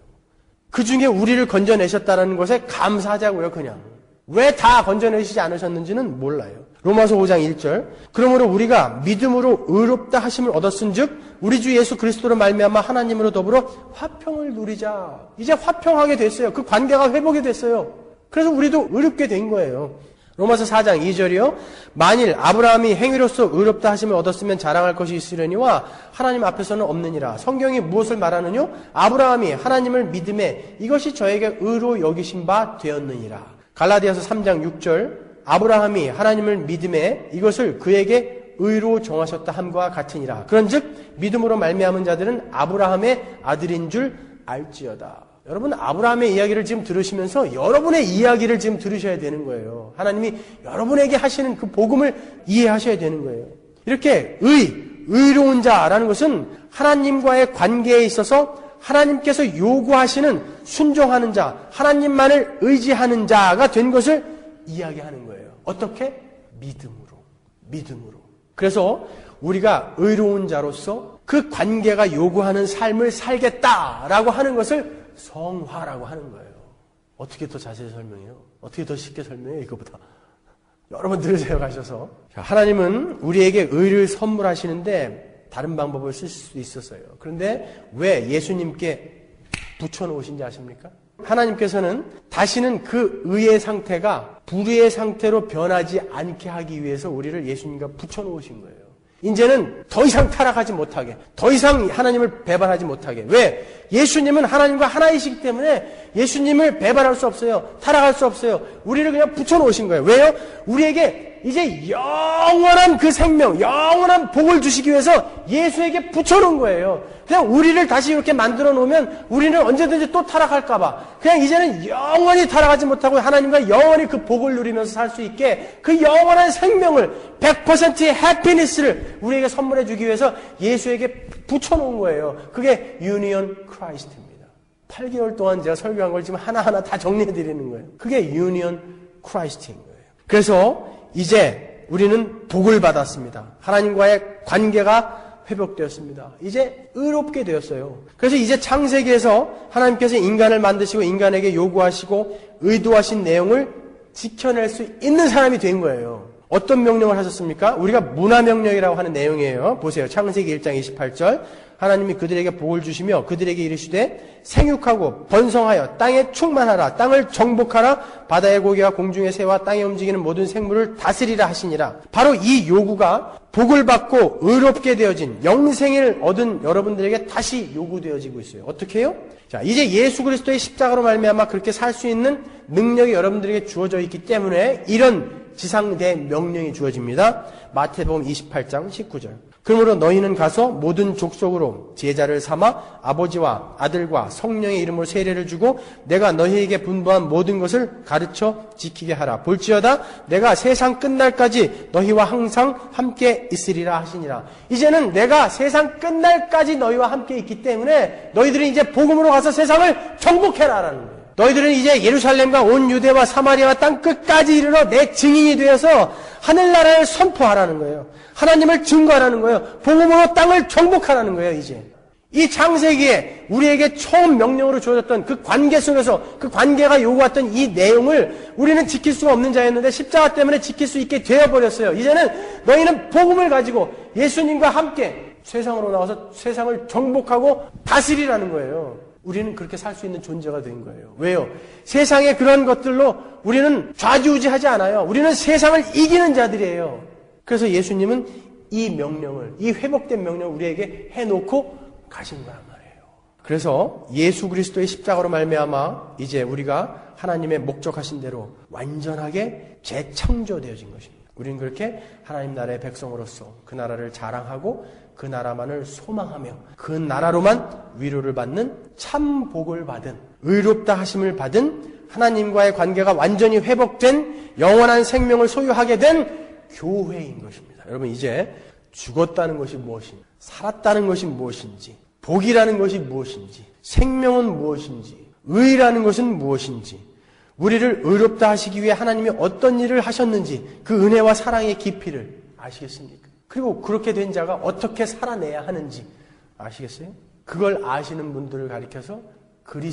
그 중에 우리를 건져내셨다는 것에 감사하자고요. 그냥. 왜 다 건져내시지 않으셨는지는 몰라요. 로마서 5장 1절 그러므로 우리가 믿음으로 의롭다 하심을 얻었은즉 우리 주 예수 그리스도로 말미암아 하나님으로 더불어 화평을 누리자. 이제 화평하게 됐어요. 그 관계가 회복이 됐어요. 그래서 우리도 의롭게 된 거예요. 로마서 4장 2절이요. 만일 아브라함이 행위로서 의롭다 하심을 얻었으면 자랑할 것이 있으려니와 하나님 앞에서는 없느니라. 성경이 무엇을 말하느뇨? 아브라함이 하나님을 믿음에 이것이 저에게 의로 여기신 바 되었느니라. 갈라디아서 3장 6절 아브라함이 하나님을 믿음에 이것을 그에게 의로 정하셨다 함과 같으니라. 그런즉 믿음으로 말미암은 자들은 아브라함의 아들인 줄 알지어다. 여러분 아브라함의 이야기를 지금 들으시면서 여러분의 이야기를 지금 들으셔야 되는 거예요. 하나님이 여러분에게 하시는 그 복음을 이해하셔야 되는 거예요. 이렇게 의로운 자라는 것은 하나님과의 관계에 있어서 하나님께서 요구하시는 순종하는 자, 하나님만을 의지하는 자가 된 것을 이야기하는 거예요. 어떻게? 믿음으로. 그래서 우리가 의로운 자로서 그 관계가 요구하는 삶을 살겠다라고 하는 것을 성화라고 하는 거예요. 어떻게 더 자세히 설명해요? 어떻게 더 쉽게 설명해요? 이거보다. 여러분 들으세요 가셔서. 하나님은 우리에게 의를 선물하시는데 다른 방법을 쓸 수도 있었어요. 그런데 왜 예수님께 붙여놓으신지 아십니까? 하나님께서는 다시는 그 의의 상태가 불의의 상태로 변하지 않게 하기 위해서 우리를 예수님과 붙여놓으신 거예요. 이제는 더 이상 타락하지 못하게, 더 이상 하나님을 배반하지 못하게. 왜? 예수님은 하나님과 하나이시기 때문에 예수님을 배반할 수 없어요. 타락할 수 없어요. 우리를 그냥 붙여놓으신 거예요. 왜요? 우리에게 이제 영원한 그 생명, 영원한 복을 주시기 위해서 예수에게 붙여놓은 거예요. 그냥 우리를 다시 이렇게 만들어 놓으면 우리는 언제든지 또 타락할까봐 그냥 이제는 영원히 타락하지 못하고 하나님과 영원히 그 복을 누리면서 살 수 있게 그 영원한 생명을 100%의 해피니스를 우리에게 선물해 주기 위해서 예수에게 붙여놓은 거예요. 그게 유니온 크라이스트입니다. 8개월 동안 제가 설교한 걸 지금 하나하나 다 정리해 드리는 거예요. 그게 유니온 크라이스트인 거예요. 그래서 이제 우리는 복을 받았습니다. 하나님과의 관계가 회복되었습니다. 이제 의롭게 되었어요. 그래서 이제 창세기에서 하나님께서 인간을 만드시고 인간에게 요구하시고 의도하신 내용을 지켜낼 수 있는 사람이 된 거예요. 어떤 명령을 하셨습니까? 우리가 문화명령이라고 하는 내용이에요. 보세요. 창세기 1장 28절. 하나님이 그들에게 복을 주시며 그들에게 이르시되 생육하고 번성하여 땅에 충만하라. 땅을 정복하라. 바다의 고기와 공중의 새와 땅에 움직이는 모든 생물을 다스리라 하시니라. 바로 이 요구가 복을 받고 의롭게 되어진 영생을 얻은 여러분들에게 다시 요구되어지고 있어요. 어떻게 해요? 자, 이제 예수 그리스도의 십자가로 말미암아 그렇게 살 수 있는 능력이 여러분들에게 주어져 있기 때문에 이런 지상대 명령이 주어집니다. 마태복음 28장 19절. 그러므로 너희는 가서 모든 족속으로 제자를 삼아 아버지와 아들과 성령의 이름으로 세례를 주고 내가 너희에게 분부한 모든 것을 가르쳐 지키게 하라. 볼지어다 내가 세상 끝날까지 너희와 항상 함께 있으리라 하시니라. 이제는 내가 세상 끝날까지 너희와 함께 있기 때문에 너희들은 이제 복음으로 가서 세상을 정복해라라는 거예요. 너희들은 이제 예루살렘과 온 유대와 사마리아와 땅 끝까지 이르러 내 증인이 되어서 하늘나라를 선포하라는 거예요. 하나님을 증거하라는 거예요. 복음으로 땅을 정복하라는 거예요. 이제 이 창세기에 우리에게 처음 명령으로 주어졌던 그 관계 속에서 그 관계가 요구했던 이 내용을 우리는 지킬 수가 없는 자였는데 십자가 때문에 지킬 수 있게 되어버렸어요. 이제는 너희는 복음을 가지고 예수님과 함께 세상으로 나와서 세상을 정복하고 다스리라는 거예요. 우리는 그렇게 살 수 있는 존재가 된 거예요. 왜요? 세상의 그런 것들로 우리는 좌지우지하지 않아요. 우리는 세상을 이기는 자들이에요. 그래서 예수님은 이 명령을, 이 회복된 명령을 우리에게 해놓고 가신 거란 말이에요. 그래서 예수 그리스도의 십자가로 말미암아 이제 우리가 하나님의 목적하신 대로 완전하게 재창조되어진 것입니다. 우리는 그렇게 하나님 나라의 백성으로서 그 나라를 자랑하고 그 나라만을 소망하며 그 나라로만 위로를 받는 참 복을 받은 의롭다 하심을 받은 하나님과의 관계가 완전히 회복된 영원한 생명을 소유하게 된 교회인 것입니다. 여러분 이제 죽었다는 것이 무엇인지 살았다는 것이 무엇인지 복이라는 것이 무엇인지 생명은 무엇인지 의라는 것은 무엇인지 우리를 의롭다 하시기 위해 하나님이 어떤 일을 하셨는지 그 은혜와 사랑의 깊이를 아시겠습니까? 그리고 그렇게 된 자가 어떻게 살아내야 하는지 아시겠어요? 그걸 아시는 분들을 가리켜서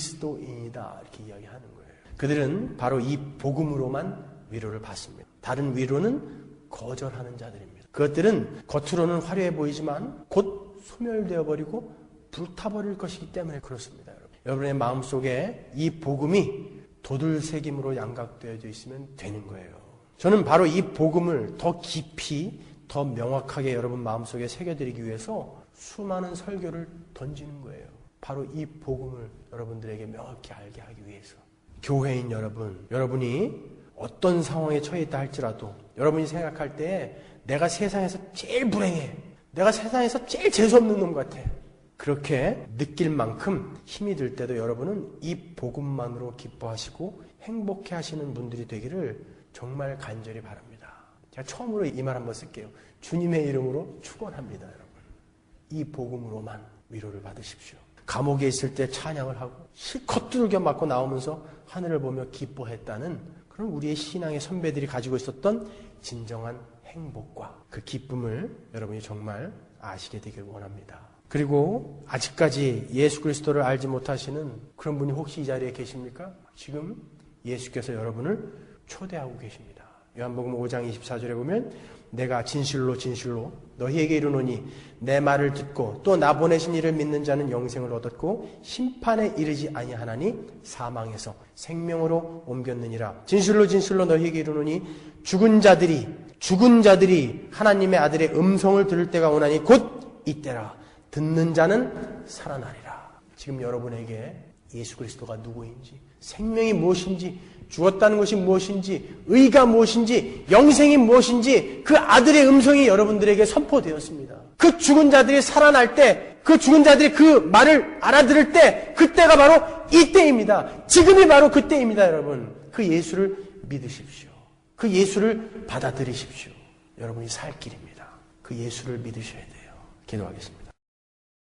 그리스도인이다 이렇게 이야기하는 거예요. 그들은 바로 이 복음으로만 위로를 받습니다. 다른 위로는 거절하는 자들입니다. 그것들은 겉으로는 화려해 보이지만 곧 소멸되어 버리고 불타버릴 것이기 때문에 그렇습니다. 여러분의 마음속에 이 복음이 도들새김으로 양각되어져 있으면 되는 거예요. 저는 바로 이 복음을 더 깊이 더 명확하게 여러분 마음속에 새겨드리기 위해서 수많은 설교를 던지는 거예요. 바로 이 복음을 여러분들에게 명확히 알게 하기 위해서. 교회인 여러분, 여러분이 어떤 상황에 처해 있다 할지라도 여러분이 생각할 때 내가 세상에서 제일 불행해. 내가 세상에서 제일 재수없는 놈 같아. 그렇게 느낄 만큼 힘이 들 때도 여러분은 이 복음만으로 기뻐하시고 행복해 하시는 분들이 되기를 정말 간절히 바랍니다. 제가 처음으로 이 말 한번 쓸게요. 주님의 이름으로 축원합니다, 여러분. 이 복음으로만 위로를 받으십시오. 감옥에 있을 때 찬양을 하고 실컷 두들겨 맞고 나오면서 하늘을 보며 기뻐했다는 그런 우리의 신앙의 선배들이 가지고 있었던 진정한 행복과 그 기쁨을 여러분이 정말 아시게 되길 원합니다. 그리고 아직까지 예수 그리스도를 알지 못하시는 그런 분이 혹시 이 자리에 계십니까? 지금 예수께서 여러분을 초대하고 계십니다. 요한복음 5장 24절에 보면 내가 진실로 진실로 너희에게 이르노니 내 말을 듣고 또 나 보내신 이를 믿는 자는 영생을 얻었고 심판에 이르지 아니하나니 사망에서 생명으로 옮겼느니라. 진실로 진실로 너희에게 이르노니 죽은 자들이 하나님의 아들의 음성을 들을 때가 오나니 곧 이때라. 듣는 자는 살아나리라. 지금 여러분에게 예수 그리스도가 누구인지 생명이 무엇인지 죽었다는 것이 무엇인지, 의가 무엇인지, 영생이 무엇인지 그 아들의 음성이 여러분들에게 선포되었습니다. 그 죽은 자들이 살아날 때, 그 죽은 자들이 그 말을 알아들을 때, 그때가 바로 이때입니다. 지금이 바로 그때입니다, 여러분. 그 예수를 믿으십시오. 그 예수를 받아들이십시오. 여러분이 살 길입니다. 그 예수를 믿으셔야 돼요. 기도하겠습니다.